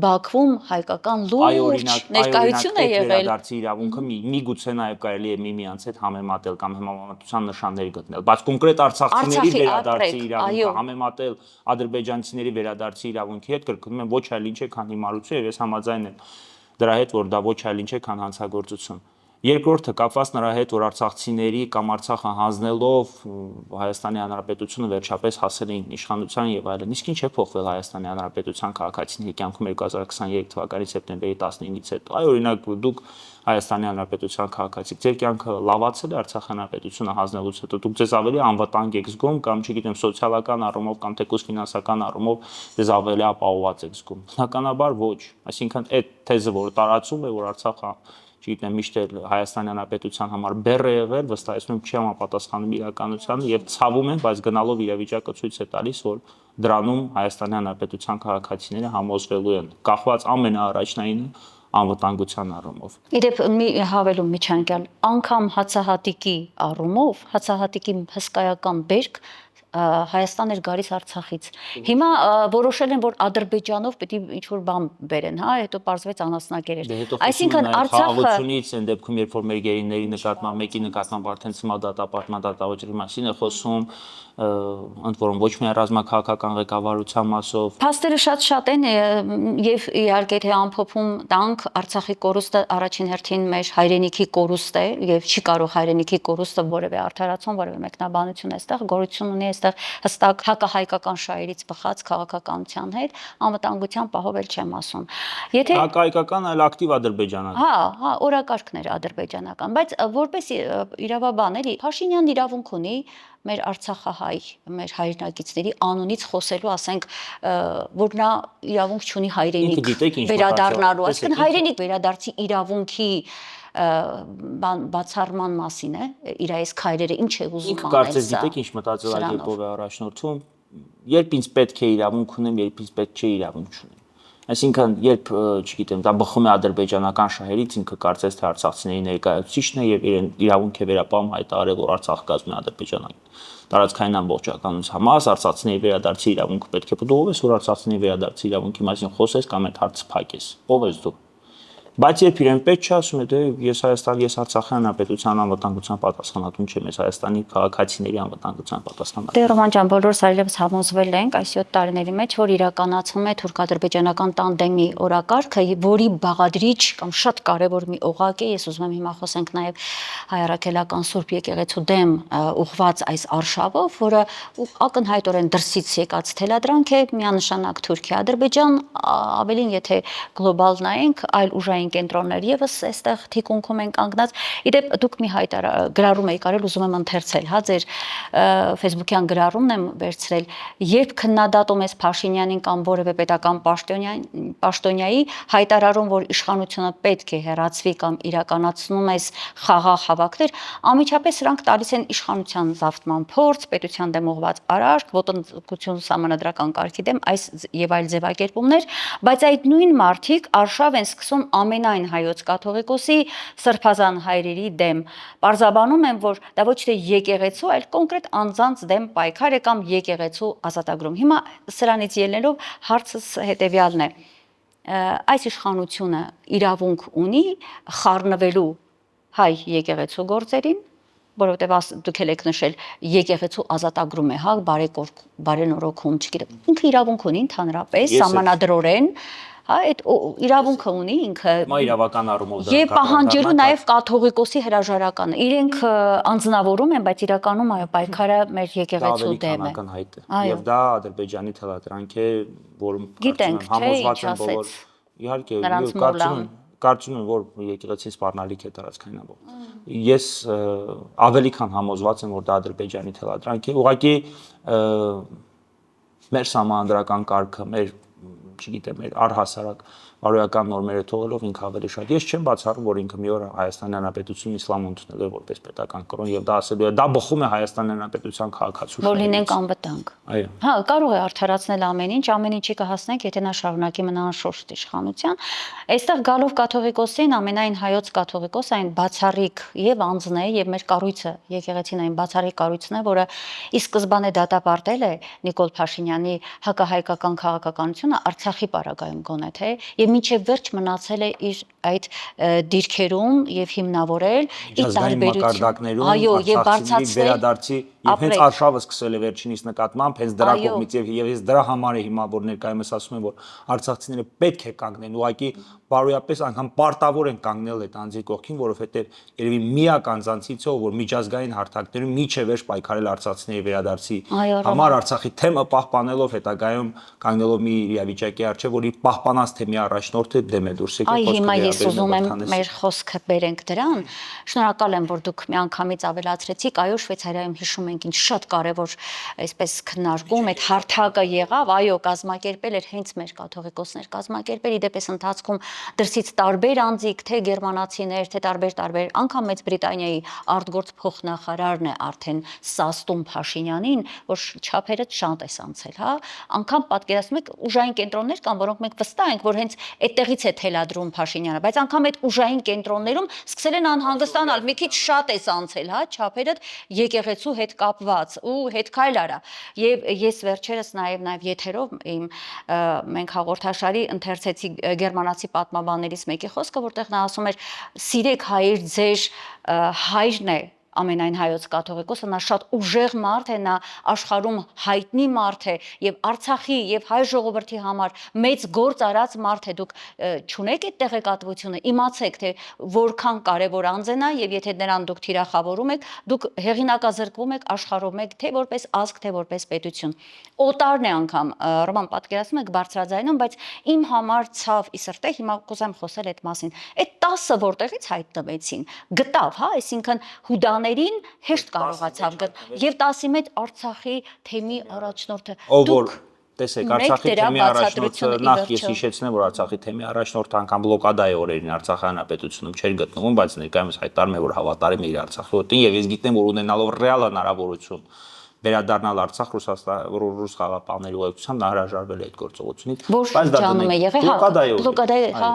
Բաքվում հայկական լուրջ ներկայություն է եղել։ Վերադարձի իրավունքը միգուցե նաև կարելի է միմյանց հետ համեմատել կամ համեմատության նշաններ գտնել, բայց կոնկրետ արցախցիների վերադարձի իրավունքը համեմատել ադրբեջանցիների վերադարձի իրավունքի հետ կրկնում եմ ոչ այլ ինչ է, քան հիմարություն, եւ ես համաձայն եմ դրա հետ, որ դա ոչ այլ ինչ է, քան հանցագործություն։ Երկրորդը կապված նրա հետ, որ արցախցիների կամ Արցախը հանձնելով Հայաստանի Հանրապետությունը վերջապես հասել էին իշխանության եւ այլն։ Իսկ ինչ է փոխվել Հայաստանի Հանրապետության քաղաքացիների կյանքում 2023 թվականի սեպտեմբերի 19-ից հետո։ Այ օրինակ դուք Հայաստանի Հանրապետության քաղաքացիք, ձեր կյանքը լավացել է Արցախ Հանրապետությունը հանձնելուց հետո, դուք ձեզ ավելի անվտանգ եք զգում կամ չգիտեմ սոցիալական առումով կամ թեկուզ ֆինանսական առումով ձեզ ավելի ապահովված եք զգում։ Բնականաբար ոչ, այսինքն այդ թեզը, որ տարածում է, որ Արցախը չգիտեմ միշտ Հայաստանի Հանրապետության համար բեռ է եղել, վստահեցնում եմ չի համապատասխանում իրականությանը եւ ցավում եմ, բայց գնալով իրավիճակը ցույց է տալիս, որ դրանում Հայաստանի Հանրապետության քաղաքացիները համոզվելու են, կախված ամենաառաջնայինը անվտանգության առումով։ Իդեպ մի հավելում միջանկյալ, անգամ հացահատիկի առումով, հացահատիկի հսկայական բերք Հայաստան էր գալիս Արցախից։ Հիմա որոշել են, որ Ադրբեջանով պետք է ինչ-որ բան բերեն, հետո պարզվեց անասնակեր էր։ Այսինքն Արցախից այն դեպքում, երբ որ մեր գերիների նկատմամբ մեկի նկատմամբ արդեն սմադատապարտման դատավճռի մասին է խոսում, ընդ որում ոչ միայն ռազմաքաղաքական ղեկավարության մասով։ Փաստերը շատ են եւ իհարկե թե ամփոփում տանք Արցախի կորուստը առաջին հերթին մեր հայրենիքի կորուստ է եւ չի կարող հայրենիքի կորուստը որևէ արդարացում, որևէ մեկնաբանություն այստեղ գոյություն ունի այստեղ հստակ հակահայկական շահերից բխած քաղաքականության հետ, անվտանգության պահով էլ չեմ ասում։ Եթե հակահայկական, այլ ակտիվ ադրբեջանական։ հա, օրակարգն էր ադրբեջանական, բայց որպես իրավաբան էլի Փաշինյանն իրավունք ունի մեր Արցախահայ, մեր հայրենակիցների անունից խոսելու, ասենք, որ նա իրավունք չունի հայրենիք վերադառնալու, այսինքն հայրենիք վերադարձի իրավունքի բացառման մասին է իր այս քայլերը, ինչ է ուզում անել սա։ Կարծես գիտեք ինչ մտածելակերպով է առաջնորդվում, երբ ինձ պետք է իրավունք ունեմ, երբ ինձ պետք չէ իրավունք չունեմ։ Այսինքն, երբ, չգիտեմ, դա բխում է ադրբեջանական շահերից, ինքը կարծես թե արցախցիների ներկայացուցիչն է եւ իրավունք է վերապահում հայտարարել, որ Արցախը կազմում է ադրբեջանական տարածքային ամբողջականության մաս, արցախցիների վերադարձի իրավունքը պետք է դու ով ես, որ արցախցիների վերադարձի իրավունքի մասին խոսես կամ այդ հարցը փակես։ Ով ես դու։ Բայց երբ իրեն պետք չէ, ասում է դե ես Արցախի հանրապետության անվտանգության պատասխանատուն չեմ, ես Հայաստանի քաղաքացիների անվտանգության պատասխանատուն։ Դե Ռոման ջան, բոլորս այլևս համոզվել ենք այս 7 տարիների մեջ, որ իրականացվում է թուրք-ադրբեջանական տանդեմի օրակարգը, որի բաղադրիչ կամ շատ կարևոր մի օղակ է, ես ուզում եմ հիմա խոսենք նաև հայ-առաքելական Սուրբ եկեղեցու դեմ ուղված այս արշավով, որը ակնհայտորեն դրսից եկած թելադրանք է, միանշանակ Թուրքիա-Ադրբեջան, ավելին եթե գլոբալ նայենք, այլ ուժային կենտրոններ եւս այստեղ թիկունքում են կանգնած։ Իդեպ դուք մի գրառում եք արել, ուզում եմ ընթերցել, հա, ձեր Facebook-յան գրառումն եմ վերցրել, երբ քննադատում ես Փաշինյանին կամ որևէ պետական պաշտոնյայի, հայտարարում, որ իշխանությունը պետք է հեռացվի կամ իրականացնում ես խաղաղ հավաքներ, անմիջապես սրանք տալիս են իշխանության զավթման փորձ, պետության դեմ ուղղված արարք, ոտնձգություն սահմանադրական կարգի դեմ, այս եւ այլ ձևակերպումներ, բայց այդ նույն մարդիկ արշավ են սկսում ամենայն հայոց կաթողիկոսի սրբազան հայրերի դեմ, պարզաբանում են, որ դա ոչ թե եկեղեցու, այլ կոնկրետ անձանց դեմ պայքար է կամ եկեղեցու ազատագրում։ Հիմա սրանից ելնելով հարցս հետեւյալն է. այս իշխանությունը իրավունք ունի խառնվելու հայ եկեղեցու գործերին, որովհետև դուք եք նշել եկեղեցու ազատագրում է, հա, բարենորոգում, չգիտեմ, ինքը իրավունք ունի ընդհանրապես, սահմանադրորեն, հա, այդ իրավունքը ունի ինքը իրավական առումով դա եւ պահանջելու նաեւ կաթողիկոսի հրաժարականը իրենք անձնավորում են, բայց իրականում այո պայքարը մեր եկեղեցու դեմ է եւ դա ադրբեջանի թելադրանք է, որում համոզված են բոլոր իհարկե կարծում եմ որ եկեղեցին սպառնալիք է տարածքային ամբողջ ես ավելի քան համոզված եմ որ դա ադրբեջանի թելադրանք է ուղղակի մեր սահմանադրական կարգը մեր չգիտեմ, մեր առհասարակ բարոյական նորմերը թողելով ինքը ավելի շատ։ Ես չեմ բացառում, որ ինքը մի օր Հայաստանի Հանրապետությունն իսլամ ընդունել է որպես պետական կրոն եւ դա ասելու է, դա բխում է Հայաստանի Հանրապետության քաղաքացիությունից։ Որ լինենք անվտանգ։ Այո։ Հա, կարող է արդարացնել ամեն ինչի կհասնենք, եթե նա շարունակի մնա անշոշտ իշխանության։ Այստեղ գալով կաթողիկոսին, ամենայն հայոց կաթողիկոս այն բացառիկ եւ անձն է եւ մեր կառույցը, եկեղեցին այն բացառիկ կառույցն է, որը ի սկզբանե դատապարտել է Նիկոլ Փաշինյանի հակահայկական քաղաքականությունը Արցախի պարագայում գոնե թե եւ մինչև վերջ մնացել է իր այդ դիրքերում եւ հիմնավորել իր տարբերություններում այո եւ բարձրացնել վերադարձի եւ հենց արշավը սկսել է վերջինիս նկատմամբ հենց դրա կողմից եւ ես դրա համար է հիմա որ ներկայումս ասում եմ որ արցախցիները պետք է կանգնեն ուղղակի բարոյապես անգամ պարտավոր են կանգնել այդ անձի կողքին որովհետեւ երևի միակ անձանցից է որ միջազգային հարթակներում միջև վերջ պայքարել արցախցիների վերադարձի համար Արցախի թեմը պահպանելով հետագայում կանգնելով մի իրավիճակի առջև որի պահպանած թեմի առաջնորդը դեմ է դուրս եկել խոսքը հիմա ես ուզում եմ մեր խոսքը բերենք դրան շնորհակալ եմ որ դուք միանգամից ավելացրեցիք այո Շվեյցարիայում հիշում ենք ինչ շատ կարևոր այսպես քննարկում այդ հարթակը եղավ այո կազմակերպել էր հենց մեր կաթողիկոսներ կազմակերպել իդեպ ընթացքում դրսից տարբեր անձիկ թե գերմանացիներ թե տարբեր անգամ Մեծ Բրիտանիայի արտգործ փոխնախարարն է արդեն սաստում Փաշինյանին որ չափերը շատ է անցել հա անգամ պատկերացնում եք ուժային կենտրոններ կան որոնք մենք վստահ ենք որ հենց այդտեղից է թելադրում Փաշինյանը բայց անգամ այդ ուժային կենտրոններում սկսել են անհանգստանալ մի քիչ շատ է անցել հա չափերը եկեղեցու հետ կապված ու հետ քայլ արա եւ ես վերջերս նաեւ եթերով իմ մենք հաղորդաշարի ընթերցեցի գերմանացի պատմաբաններից մեկի խոսքը որտեղ նա ասում էր սիրեք հայր ձեր հայրն է ամենայն հայոց կաթողիկոսը, նա շատ ուժեղ մարդ է, նա աշխարհում հայտնի մարդ է եւ Արցախի եւ հայ ժողովրդի համար մեծ գործ արած մարդ է։ Դուք չունեք այդ տեղեկատվությունը, իմացեք, թե որքան կարեւոր անձ է նա եւ եթե նրան դուք թիրախավորում եք, դուք հեղինակազրկվում եք աշխարհում եք թե որպես ազգ, թե որպես պետություն։ Օտարն է անգամ, Ռոման պատկերացնում եք բարձրաձայնում, բայց իմ համար ցավ ի սրտե հիմա կուզեմ խոսել այդ մասին։ Այդ 10-ը որտեղից հայտնվեցին, գտավ, հա, այսինքն հուդաներին հեշտ կարողացավ գտնել եւ 10-ի մեջ Արցախի թեմի առաջնորդը։ Ով որ տեսեք, Արցախի թեմի առաջնորդը նախ ես հիշեցնեմ, որ Արցախի թեմի առաջնորդը անգամ բլոկադայի օրերին Արցախի հանրապետությունում չէր գտնվում, բայց ներկայումս հայտարարում է, որ հավատարիմ է իր Արցախի օդին եւ ես գիտեմ, որ ունենալով ռեալ հնարավորություն վերադառնալ Արցախ ռուս խաղապահների ուղեկցությամբ նա հրաժարվել է այդ գործողությունից, բայց դա դնում է եղել, բլոկադայի, հա,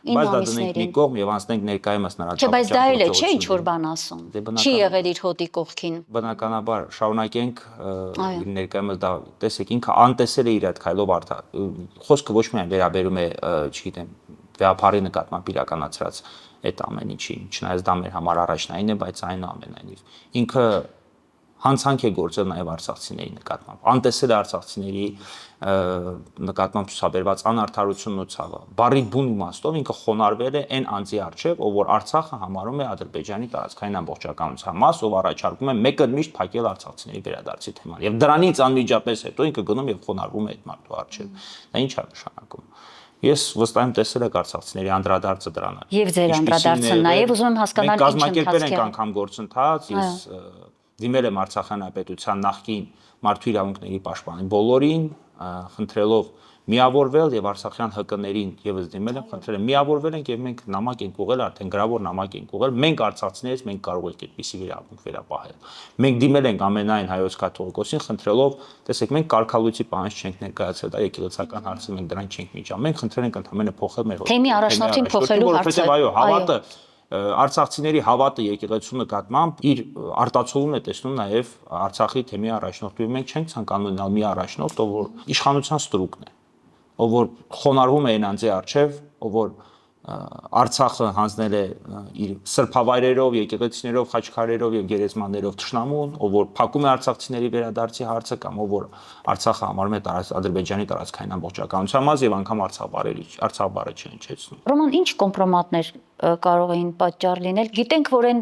բայց դա դնենք մի կողմ եւ անցնենք ներկայումս նրա չէ, բայց դա էլ է, չէ, ինչ որ բան ասում։ Չի եղել իր հոտի կողքին։ Բնականաբար շարունակենք ներկայումս դա տեսեք ինքը անտեսել է իր այդ քայլով խոսքը ոչ միայն վերաբերում է, չգիտեմ, վեհապարի նկատմամբ իրականացրած այդ ամեն ինչի, չնայած դա մեր համար առաջնային է, բայց այնուամենայնիվ ինքը հանցանք է գործել նաև արցախցիների նկատմամբ, անտեսել է արցախցիների նկատմամբ ցուցաբերված անարդարությունն ու ցավը։ Բարի բուն իմաստով ինքը խոնարհվել է այն անձի առջև, ով որ Արցախը համարում է Ադրբեջանի տարածքային ամբողջականության մաս, ով առաջարկում է մեկը միշտ փակել արցախցիների վերադարձի թեման։ Եվ դրանից անմիջապես հետո ինքը գնում եւ խոնարհվում է այդ մարդու առջև։ Դա ինչ է նշանակում։ Ես վստահ եմ տեսել եք արցախցիների անդրադարձը դրան։ Եվ ձեր անդրադարձը նաև ուզում եմ հասկանալ ինչ կազմակերպել ենք անգամ գործընթաց, ես դիմել եմ Արցախի հանրապետության նախկին մարդու իրավունքների պաշտպանի բոլորին, խնդրելով միավորվել եւ արցախյան ՀԿ-ներին եւս դիմել եմ, խնդրել եմ միավորվել ենք եւ մենք նամակ ենք ուղղել, արդեն գրավոր նամակ ենք ուղղել, մենք արցախցիներից մենք կարող ենք այդպիսի իրավունք վերապահել։ Մենք դիմել ենք ամենայն հայոց կաթողիկոսին, խնդրելով, տեսեք, մենք կարգալույցի պահանջ չենք ներկայացրել, դա եկեղեցական հարց է, մենք դրան չենք միջա։ Մենք խնդրել ենք ընդհանրապես փոխել մեր թեմի առաջնորդին փոխելու հարցը։ Այո, հավատը արցախցիների հավատը եկեղեցու նկատմամբ իր արտացոլումն է տեսնում նաև Արցախի թեմի առաջնորդը։ Մենք չենք ցանկանում ունենալ մի առաջնորդ, ով որ իշխանության ստրուկն է, ով որ խոնարհվում է այն անձի առջև, ով որ Արցախը հանձնել է իր սրբավայրերով, եկեղեցիներով, խաչքարերով եւ գերեզմաններով թշնամուն, ով որ փակում է արցախցիների վերադարձի հարցը կամ ով որ Արցախը համարում է Ադրբեջանի տարածքային ամբողջականության մաս եւ անգամ Արցախ բառը չհնչեցնում։ Ռոման, ինչ կոմպրոմատներ կարող էին պատճառ լինել։ Գիտենք, որ այն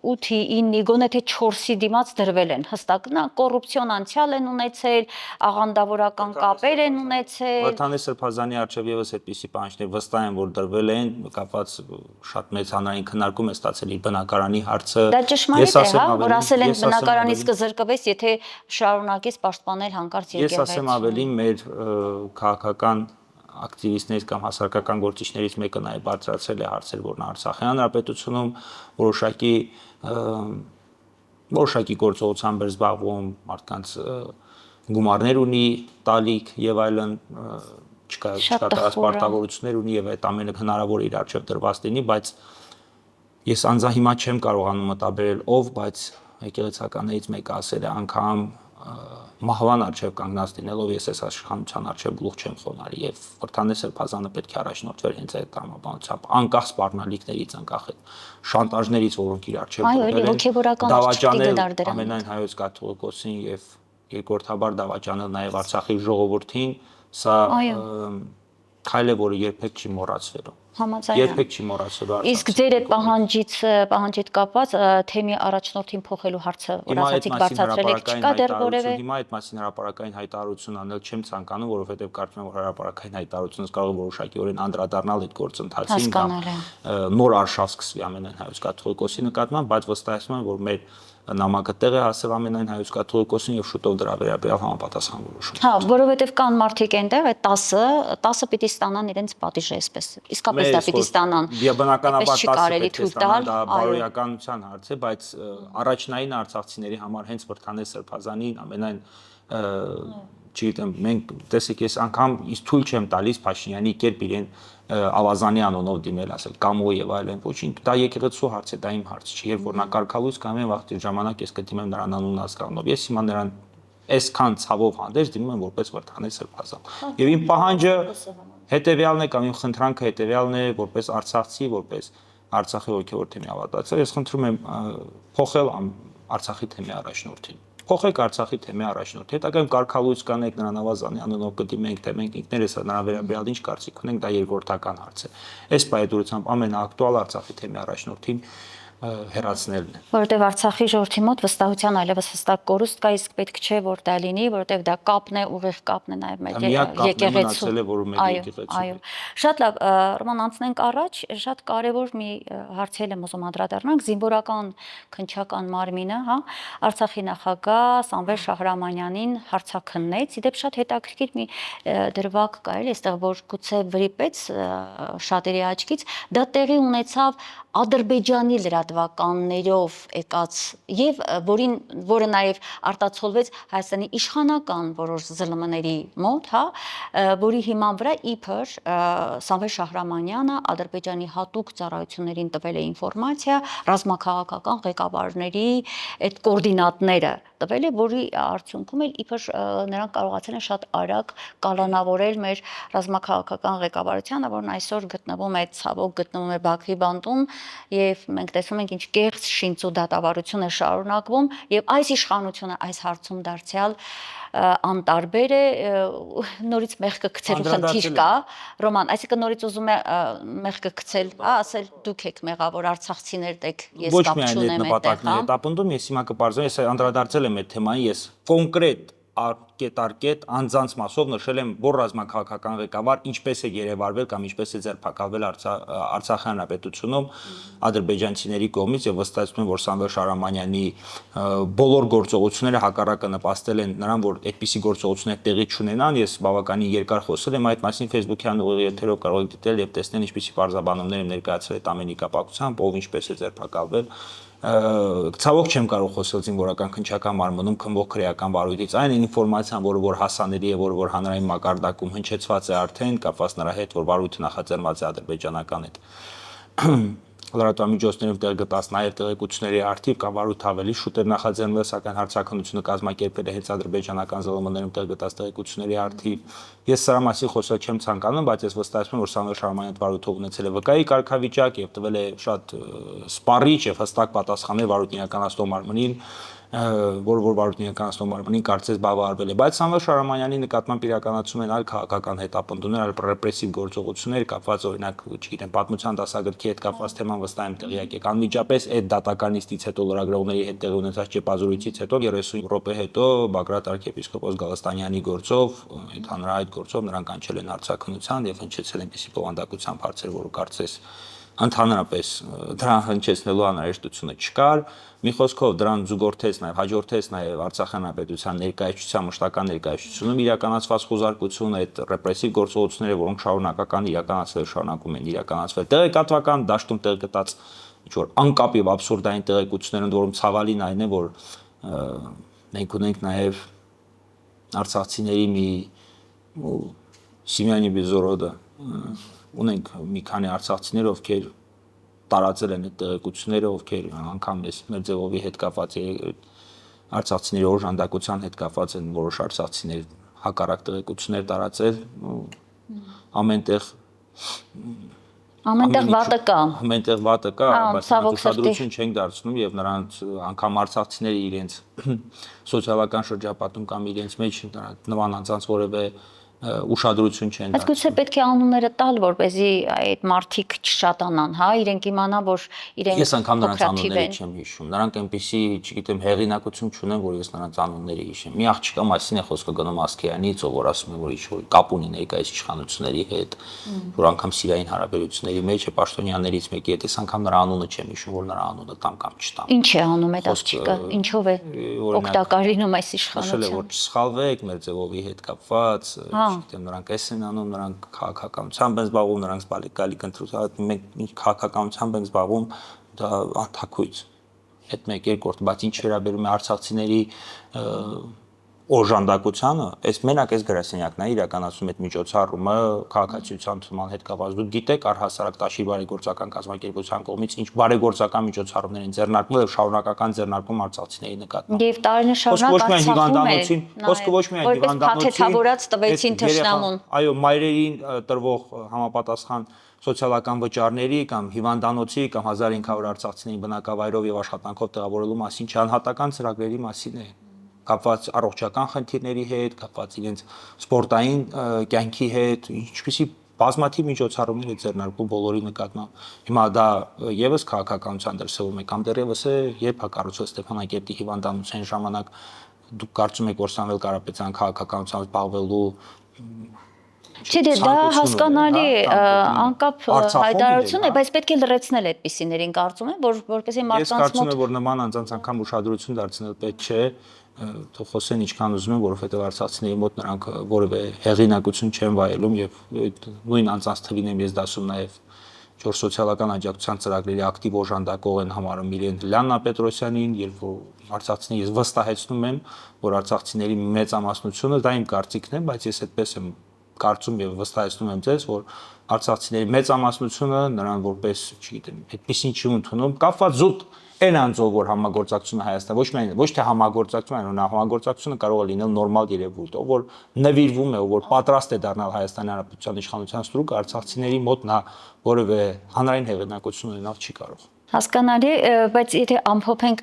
8-ի, 9-ի, գոնե թե 4-ի դիմաց դրվել են հստակ նա կոռուպցիոն անցյալ են ունեցել, աղանդավորական կապեր են ունեցել։ Վարդանի Սրբազանի արչև եւս այդպիսի բանջներ վստահ են, որ դրվել են, կապված շատ մեծ հանրային քննարկում է ստացել իր բնակարանի հարցը։ Դա ճշմարիտ է, հա, որ ասել են բնակարանից կզրկվես, եթե շարունակես պաշտպանել հանկարծ եկեղեցին։ Ես ասեմ ավելի մեր քաղաքական ակտիվիստներից կամ հասարակական գործիչներից մեկը նաև բարձրացրել է հարցեր, որ նա Արցախի հանրապետությունում որոշակի գործողությամբ էր զբաղվում, մարդկանց գումարներ ունի, տալիք եւ այլն, չկատարած պարտավորություններ ունի եւ այդ ամենը հնարավոր է իր առջև դրված լինի, բայց ես անձա հիմա չեմ կարողանում մտաբերել ով, բայց եկեղեցականներից մեկը ասել է անգամ մահվան առջև կանգնած լինելով ես այս աշխանության առջև գլուխ չեմ խոնարհի եւ Վարդանի Սրբազանը պետք է առաջնորդվեր հենց այդ տրամաբանությամբ անկախ սպառնալիքներից, անկախ այդ շանտաժներից, որոնք իր առջև դավաճանել ամենայն հայոց կաթողիկոսին եւ երկրորդաբար դավաճանել նաեւ Արցախի ժողովրդին, սա քայլ է, որը երբեք չի մոռացվելու։ Երբեք չի մոռացվելու Արցախը։ Իսկ ձեր այդ պահանջից կապված թեմի առաջնորդին փոխելու հարցը, որ ասացիք բարձրացրել եք, չկա դեռ որևէ։ Հիմա այդ մասին հրապարակային հայտարարություն անել չեմ ցանկանում, որովհետև կարծում եմ, որ հրապարակային հայտարարությունից կարող է որոշակիորեն անդրադառնալ այդ գործընթացին կամ նոր արշավ սկսվի ամենայն հայոց կաթողիկոսի նկատմամբ, բայց վստահեցնում եմ, որ մեր նամակը տեղ է հասել ամենայն հայոց կաթողիկոսին եւ շուտով դրա վերաբերյալ համապատասխան որոշում։ Հա, որովհետեւ կան մարդիկ այնտեղ, այդ 10-ը պիտի ստանան իրենց պատիժը այսպես։ Իսկապես դա պիտի ստանան։ Եվ բնականաբար 10-ը պիտի ստանան, դա բարոյականության հարց է, բայց առաջնային արցախցիների համար հենց Վարդանի Սրբազանին ամենայն չգիտեմ, մենք տեսեք, ես անգամ իսկ թույլ չեմ տալիս Փաշինյանի կերպ իրեն Ավազանի անունով դիմել, ասել կամո եւ այլն, ոչինչ, դա եկեղեցու հարց է, դա իմ հարց չի, երբ որ նա կարգալույս կամ վաղտի ժամանակ ես կդիմեմ նրան անուն ասկրանով, ես հիմա նրան այսքան ցավով հանդերձ դիմում եմ որպես Վարդանի Սրբազան։ Եվ իմ պահանջը հետեւյալն է կամ իմ խնդրանքը հետեւյալն է, որպես արցախցի, որպես Արցախի հոգևոր թեմի հավատացյալ, ես խնդրում եմ փոխել Արցախի թեմի առաջնորդին։ Փոխեք Արցախի թեմի առաջնորդի։ Հետագայում կարգալույց կանեք նրան Ավազանի անունով կդիմենք, թե մենք ինքներս նրան վերաբերյալ ինչ կարծիք ունենք, դա երկրորդական հարց է։ Այս պայմանությամբ ամենաակտուալ Արցախի թեմի առաջնորդին հեռացնելն է։ Որովհետև Արցախի ժողովրդի մոտ վստահության այլևս հստակ կորուստ կա, իսկ պետք չէ որ դա լինի, որովհետև դա կապն է, ուղիղ կապն է նաև մեր եկեղեցու։ Այո։ Շատ լավ, Ռոման, անցնենք առաջ, շատ կարևոր մի հարցել եմ ուզում անդրադառնանք, զինվորական քննչական մարմինը, հա, Արցախի նախագահ Սամվել Շահրամանյանին հարցաքննեց, իդեպ շատ հետաքրքիր մի դրվագ կա էլի, այստեղ որ գուցե վրիպեց շատերի աչքից, դա տեղի ունեցավ Ադրբեջանի լրատվականներով եկած եւ որը նաեւ արտացոլվեց Հայաստանի իշխանական որոշ ԶԼՄ-ների մոտ, հա, որի հիման վրա իբր Սամվել Շահրամանյանը Ադրբեջանի հատուկ ծառայություններին տվել է ինֆորմացիա ռազմաքաղաքական ղեկավարների այդ կոորդինատները տվել է, որի արդյունքում էլ իբր նրանք կարողացել են շատ արագ կալանավորել մեր ռազմաքաղաքական ղեկավարությանը, որն այսօր գտնվում է ցավոք գտնվում է Բաքվի բանտում եւ մենք տեսնում ենք ինչ կեղծ շինծ ու դատավարություն է շարունակվում եւ այս իշխանությունը այս հարցում դարձյալ անտարբեր է, նորից մեղքը գցելու խնդիր կա, Ռոման, այսինքն նորից ուզում է մեղքը գցել, ասել դուք եք մեղավոր արցախցիներ եք, ես կապ չունեմ այդտեղ, հա։ Հետապնդում ես հիմա կպարզեմ, ես անդրադարձել եմ այդ թեմային, ես կոնկրետ արկետ անձանց մասով նշել եմ, որ ռազմաքաղաքական ղեկավար ինչպես է երևարվել կամ ինչպես է ձերբակալվել Արցախի հանրապետությունում ադրբեջանցիների կողմից եւ վստահեցնում եմ, որ Սամվել Շահրամանյանի բոլոր գործողությունները հակառակը նպաստել են նրան, որ այդպիսի գործողություններ տեղի չունենան, ես բավականին երկար խոսել եմ այդ մասին Facebook-յան ուղիղ եթերով կարող եք դիտել եւ տեսնել ինչպիսի բարձաբանումներ եմ ներկայացրել այդ ամենի կապակցությամբ, ով ինչպես է ձերբակալվել ցավոք չեմ կարող խոսել զինվորական քննչական մարմնում քննող քրեական վարույթից այն ինֆորմացիան, որ հասանելի է, որ հանրային մակարդակում հնչեցված է արդեն կապված նրա հետ, որ վարույթը նախաձեռնված է ադրբեջանական հետ լրատվամիջոցներում տեղ գտած նաև տեղեկությունների արդիվ կամ վարույթ ավելի շուտ էր նախաձեռնվել, սակայն հարցաքննությունը կազմակերպել է հենց ադրբեջանական ԶԼՄ-ներում տեղ գտած տեղեկությունների արդիվ։ Ես սրա մասին խոսել չեմ ցանկանում, բայց ես վստահեցնում եմ, որ Սամվել Շահրամանյանը վարույթով ունեցել է վկայի կարգավիճակ եւ տվել է շատ սպառիչ եւ հստակ պատասխաններ վարույթ իրականացնող մարմնին, որ վարույթ իրականացնող մարմնին կարծես բավարարվել է, բայց Սամվել Շահրամանյանի նկատմամբ իրականացում են այլ քաղաքական հետապնդումներ, այլ ռեպրեսիվ գործողություններ կապված օրինակ, չգիտեմ, պատմության դասագրքի հետ կապված թեման վստահ եմ տեղյակ եք։ Անմիջապես այդ դատականիստից հետո լրագրողների հետ տեղի ունեցած ճեպազորույցից հետո 30 րոպե հետո Բագրատ արքեպիսկոպոս Գալստանյանի գործով, այդ հանրահայտ գործով նրանք կանչել են հարցաքննության եւ հնչեցել այնպիսի բովանդակությամբ հարցեր, որ կարծես ընդհանրապես դրան հնչեցնելու անհրաժեշտությունը չկար։ Մի խոսքով դրան զուգորդեց նաև հաջորդեց նաև Արցախի հանրապետության ներկայացության մշտական ներկայացությունում իրականացված խոզարկությունը, այդ ռեպրեսիվ գործողությունները, որոնք շարունակական իրականացվել շարունակում են իրականացվել տեղեկատվական դաշտում տեղ գտած ինչ որ անկապ եւ абսուրդային տեղեկություններ, ընդ որում ցավալին այն է, որ մենք ունենք նաև արցախցիների մի Սիմյանի Բիզորոդը ունենք մի քանի արցախցիներ, ովքեր տարածել են այդ տեղեկությունները, ովքեր անգամ մեր ձևովի հետ կապված արցախցիների օժանդակության հետ կապված են որոշ արցախցիներ հակառակ տեղեկություններ տարածել, ամենտեղ վատը կա, բայց ուշադրություն չենք դարձնում եւ նրանց անգամ արցախցիները իրենց սոցիալական շրջապատում կամ իրենց մեջ նման անձանց որևէ ուշադրություն չեն դարձնում։ Բայց գուցե պետք է անունները տալ, որպեսզի այդ մարդիկ չշատանան, հա, իրենք իմանան, որ իրենք ես անգամ նրանց անունները չեմ հիշում։ Նրանք այնպեսի, չգիտեմ, հեղինակություն չունեն, որ ես նրանց անունները հիշեմ։ Մի աղջկա մասին է խոսքը գնում Ասկեյանից, ով որ ասում է, որ ինչ-որ կապ ունի ներկայիս իշխանությունների հետ, որ անգամ սիրային հարաբերությունների մեջ է պաշտոնյաներից մեկի հետ, ես անգամ նրա անունը չեմ հիշում, որ նրա անունը տամ կամ չտամ։ Ինչ է անում այդ աղջիկը, ինչով է օգտակար լինում այս իշխանությունը։ Որ չսխալվեք մեր ձևովի հետ կապված, չգիտեմ, նրանք էս են անում, նրանք քաղաքականությամբ են զբաղվում, նրանք բալիկալի կընտրություն, մենք քաղաքականությամբ ենք զբաղվում, դա աթակույց։ Այդ մեկ երկրորդ, բայց ինչ վերաբերում է արցախցիների օժանդակությանը, այս մենակ այս գրասենյակն է իրականացում այդ միջոցառումը քաղաքացիության թման հետ կապված։ Դուք գիտեք առհասարակ Տաշիր բարեգործական կազմակերպության կողմից ինչ բարեգործական միջոցառումներ են ձեռնարկվում եւ շարունակական ձեռնարկում արցախցիների նկատմամբ։ Եվ տարիներ շարունակ Արցախում խոսքը ոչ միայն հիվանդանոցին, փաթեթավորած տվեցին թշնամուն։ Այո, մայրերին տրվող համապատասխան սոցիալական վճարների կամ հիվանդանոցի կամ 1500 արցախցիների բնակավայրով եւ աշխատանքով տեղավորելու մասին չանհատական ծրագրերի մասին է կապված առողջական խնդիրների հետ, կապված իրենց սպորտային կյանքի հետ, ինչպիսի բազմաթիվ միջոցառումներ է ձեռնարկում բոլորի նկատմամբ։ Հիմա դա եւս քաղաքականության դրսևորում է կամ դեռևս է երբ հակառուցվել Ստեփանակերտի հիվանդանոցային ժամանակ դուք կարծում եք, որ Սամվել Կարապետյան քաղաքականությամբ զբաղվելու Չէ, դա հասկանալի անկապ հայտարարություն է, բայց պետք է լրացնել այդպիսիներին, կարծում եմ, որպեսզի մարդկանց մոտ։ Ես կարծում եմ, որ նման անձանց անգամ ուշադրություն դարձնել պետք չէ, թող խոսեն ինչքան ուզում են, որովհետև արցախցիների մոտ նրանք որևէ հեղինակություն չեն վայելում եւ նույն անձանց թվին եմ ես դասում նաեւ որ սոցիալական աջակցության ծրագրերի ակտիվ օժանդակող են համարում իրեն Լիաննա Պետրոսյանին, երբ որ արցախցիները ես վստահեցնում եմ, որ արցախցիների մեծամասնությունը դա իմ կարծիքն է, բայց ես այդպես եմ կարծում եւ վստահեցնում եմ ձեզ, որ արցախցիների մեծամասնությունը նրան որպես, չգիտեմ, այդպեսին չի ընդունում, կապված զուտ այն անձով, որ համագործակցությունը Հայաստան, ոչ թե համագործակցությունը, այլ համագործակցությունը կարող է լինել նորմալ երևույթ, ով որ նվիրվում է, ով որ պատրաստ է դառնալ Հայաստանի Հանրապետության իշխանության ստրուկ, արցախցիների մոտ նա որևէ հանրային հեղինակություն ունենալ չի կարող։ Հասկանալի, բայց եթե ամփոփենք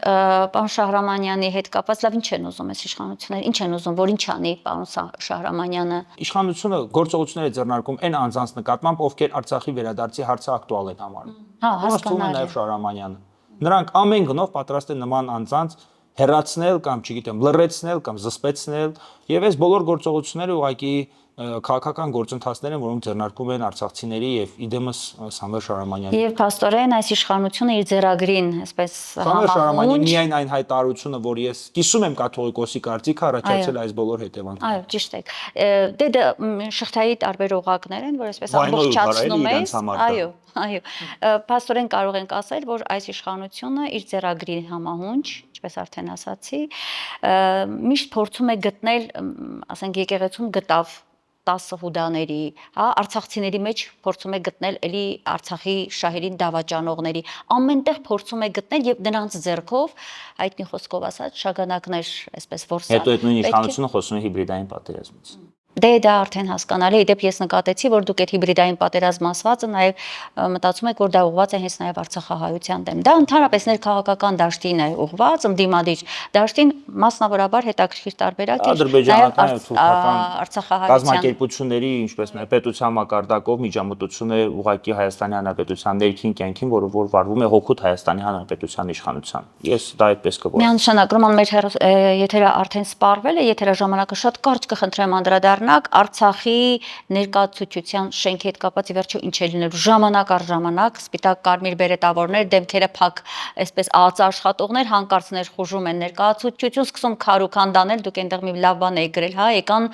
պարոն Շահրամանյանի հետ կապված, լավ ինչ են ուզում այս իշխանությունները, ինչ են ուզում, որ ինչ անի պարոն Շահրամանյանը։ Իշխանությունը գործողություններ է ձեռնարկում այն անձանց նկատմամբ, ովքեր Արցախի վերադարձի հարցը ակտուալ են համարում։ Հա, հասկանալի։ Նաև Շահրամանյանը։ Նրանք ամեն գնով պատրաստ են նման անձանց հեռացնել կամ, չգիտեմ, լռեցնել կամ զսպեցնել, եւ այս բոլոր գործողությունները ուղղակի քաղաքական գործընթացներ են, որոնք ձեռնարկում են արցախցիների եւ իդեմս Սամվել Շահրամանյանի։ Եվ փաստորեն այս իշխանությունը իր ձեռագրին, այսպես Սամվել Շահրամանյանի միայն այն հայտարարությունը, որ ես կիսում եմ կաթողիկոսի կարծիքը, առաջացել այս բոլոր հետևանքները։ Այո, ճիշտ եք։ Դե շղթայի տարբեր օղակներ են, որ այսպես ամբողջացնում է։ Այո, այո։ Փաստորեն կարող ենք ասել, որ այս իշխանությունը իր ձեռագրի համահունչ, ինչպես արդեն ասացի, միշտ փորձում է գտնել, ասենք եկեղեցում գտավ 10 հուդաների, հա, արցախցիների մեջ փորձում է գտնել էլի Արցախի շահերին դավաճանողների, ամենտեղ փորձում է գտնել եւ նրանց ձեռքով հայտնի խոսքով ասած շագանակներ, այսպես որսալ։ Հետո այդ նույն իշխանությունը խոսում է հիբրիդային պատերազմից։ Դե դա արդեն հասկանալի է, դեպ ես նկատեցի, որ դուք այդ հիբրիդային պատերազմ ասվածը նաև մտածում եք, որ դա ուղղված է հենց նաև արցախահայության դեմ։ Դա ընդհանրապես ներքաղաքական դաշտին է ուղղված, ընդդիմադիր դաշտին, մասնավորաբար հետաքրքիր տարբերակ է արցախահայության կազմակերպությունների, ինչպես նաև պետության մակարդակով միջամտություն է ուղղակի Հայաստանի Հանրապետության ներքին կյանքին, որը որ վարվում է հօգուտ Հայաստանի Հանրապետության իշխանության։ Ես դա այդպես կգործեմ։ Միանշանակ Ռոման մեր եթերը արդեն սպառվել է, եթերը ժամանակը շատ կարճ կխնդրեմ անդրադառնալ Արցախի ներկայացուցչության շենքի հետ կապված ի վերջո ինչ է լինելու ժամանակ առ ժամանակ սպիտակ կարմիր բերետավորներ, դեմքերը փակ, այսպես ԱԱԾ աշխատողներ հանկարծ ներխուժում են ներկայացուցչություն, սկսում քարուքանդանել, դուք այնտեղ մի լավ բան եք գրել, հա, եկան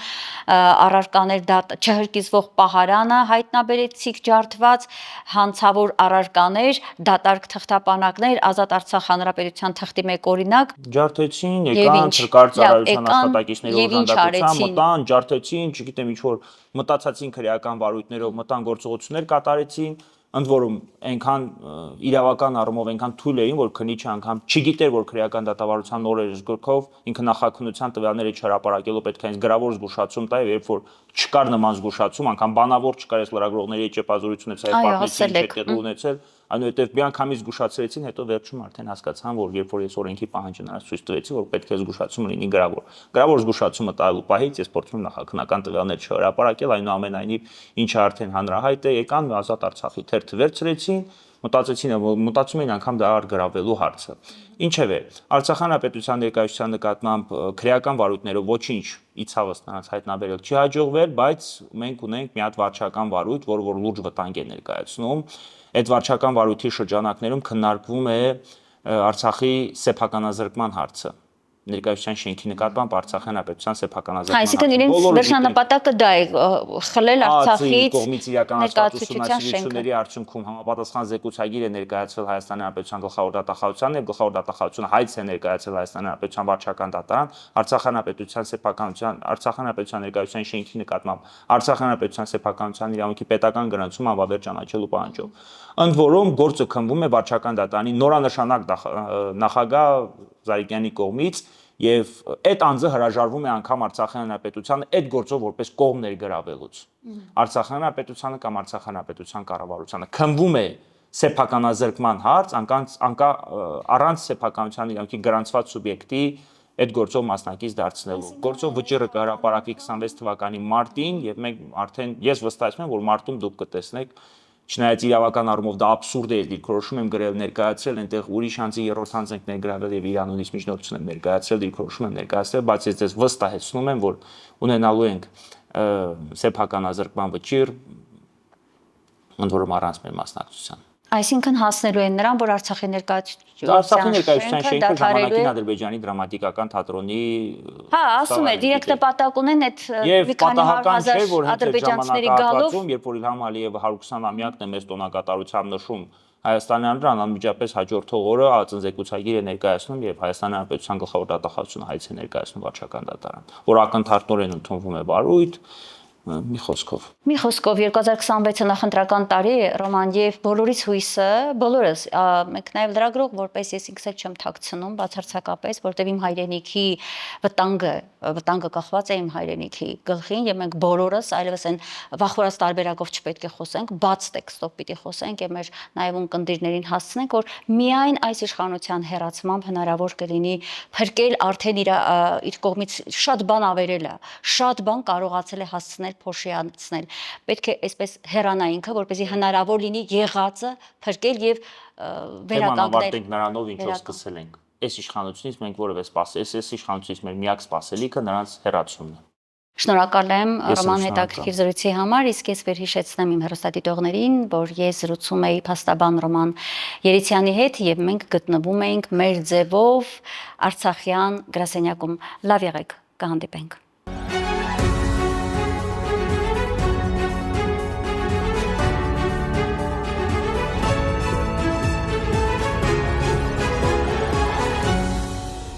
առարկաներ դա չհրկիզվող պահարանը հայտնաբերեցիք ջարդված, հանցավոր առարկաներ, դատարկ թղթապանակներ, Ազատ Արցախ Հանրապետության թղթի 1 օրինակ ջարդեցին, եկան թրկար ծառայության աշխատակիցների օժանդակության մտան, ջարդեցին, չգիտեմ ինչ որ մտածածին քրեական վարույթներով մտան գործողություններ կատարեցին, ընդ որում այնքան իրավական առումով այնքան թույլ էին, որ քննիչը անգամ չգիտեր, որ քրեական դատավարության նորերս գրքով ինքը նախաքննության տվյալները չհրապարակելու պետք է հենց գրավոր զգուշացում տա, երբ որ չկար նման զգուշացում, անգամ բանավոր չկար, այս լրագրողների ճեպազորությունից այլ պատմեցին չետեղի ունեցել, այնուհետև միանգամից զգուշացրեցին, հետո վերջում արդեն հասկացան, որ երբ որ ես օրենքի պահանջը նրանց ցույց տվեցի, որ պետք է զգուշացումը լինի գրավոր զգուշացումը տալու պահից ես փորձում եմ նախաքննական տվյալներ չհրապարակել, այնուամենայնիվ ինչը արդեն հանրահայտ է, եկան Ազատ Արցախի թերթը վերցրեցին, մտածում էին անգամ դա արգրավելու հարցը։ Ինչևէ, Արցախ հանրապետության ներկայացության նկատմամբ քրեական վարույթներով ոչինչ իցավս նրանց հայտնաբերել չի հաջողվել, բայց մենք ունենք մի հատ վարչական վարույթ, որ լուրջ վտանգ է ներկայացնում։ Այդ վարչական վարույթի շրջանակներում քննարկվում է Արցախի սեփականազրկման հարցը։ Ներկայացության շենքի նկատմամբ Արցախի հանրապետության սեփականազրկման հարցը։ Այսինքն իրենց վերջնանպատակը դա է խլել Արցախից կողմից իրականացված ուսումնասիրությունների արդյունքում համապատասխան զեկուցագիր է ներկայացվել Հայաստանի Հանրապետության գլխավոր դատախազությանը եւ գլխավոր դատախազությունը հայց է ներկայացել Հայաստանի Հանրապետության վարչական դատարան Արցախ հանրապետության սեփականության Արցախ հանրապետության ներկայացության շենքի նկատմամբ Արցախ հանրապետության սեփականության իրավունքի պետական գրանցում անվավեր ճանաչելու պահանջով։ Ընդ որում գործը քննվում է վարչական դատարանի նորանշանակ նախագահ Զարիկյանի կողմից Եվ այդ անձը հրաժարվում է անգամ Արցախի հանրապետությանը այդ գործով որպես կողմ ներգրավելուց։ Արցախի հանրապետությանը կամ Արցախի հանրապետության կառավարությանը քննվում է սեփականազրկման հարց, առանց սեփականության իրավունքի գրանցված սուբյեկտի այդ գործով մասնակից դարձնելու։ Գործով վճիռը կհրապարակվի 26 թվականի մարտին եւ մենք արդեն ես վստահեցնում եմ, որ մարտում դուք կտեսնեք, չնայած իրավական առումով դա աբսուրդ է, դիրքորոշում եմ գրել ներկայացրել, այնտեղ ուրիշ անձի երրորդ անձ ենք ներգրավել եւ իրանունից միջնորդություն եմ ներկայացրել, դիրքորոշում եմ ներկայացրել, բայց ես ձեզ վստահեցնում եմ, որ ունենալու ենք սեփականազրկման վճիռ, ընդ որում առանց մեր մասնակցության։ Այսինքն հասնելու են նրան, որ Արցախի Արցախի ներկայացության ներկայացության շենքը դադարելու ժամանակին Ադրբեջանի դրամատիկական թատրոնի Հա, ասում է, դիրեկտ նպատակ ունեն այդ Եվ մի քանի պատահական չէ, հազար որ հենց այդ ադրբեջանցիների գալով ժամանակահատվածում, երբ որ Իլհամ Ալիևը 120-ամյակն է մեծ տոնակատարությամբ նշում Հայաստանի հանրան, անմիջապես հաջորդող օրը ածնձեկուցագիր է ներկայացնում եւ Հայաստանի Հանրապետության գլխավոր դատախազությունը հայց է ներկայացնում վարչական դատարան, որ ակնթարթորեն ընդունվում է բարույթ, մի խոսքով 2026-ը նախընտրական տարի է, Ռոման, եւ բոլորից հույսը, բոլորս, մենք նաեւ լրագրող, որպես ես ինքս էլ չեմ թաքցնում բացարձակապես, որտեղ իմ հայրենիքի վտանգը կախված է իմ հայրենիքի գլխին եւ մենք բոլորս այլևս այն վախորած տարբերակով չպետք է խոսենք, բաց տեքստով պիտի խոսենք եւ մեր նաեւ ունկնդիրներին հասցնենք, որ միայն այս իշխանության հերացմամբ հնարավոր կլինի փրկել արդեն իր կողմից շատ բան ավերելը, շատ բան կարողացել է հասցնել փոշիացնել։ Պետք է այսպես հեռանա ինքը, որպեսզի հնարավոր լինի եղածը փրկել եւ վերականգնել։ Նրանով ինչով սկսել ենք։ Այս իշխանությունից մենք որևէ այս իշխանությունից մեր միակ սպասելիքը նրանց հեռացումն է։ Շնորհակալ եմ Ռոման հետաքրքիր զրույցի համար, իսկ ես վերհիշեցնեմ իմ հեռուստադիտողներին, որ ես զրուցում էի փաստաբան Ռոման Երիցյանի հետ եւ մենք գտնվում էինք մեր ձևով Արցախյան գրասենյակում։ Լավ եղեք, կհանդիպենք։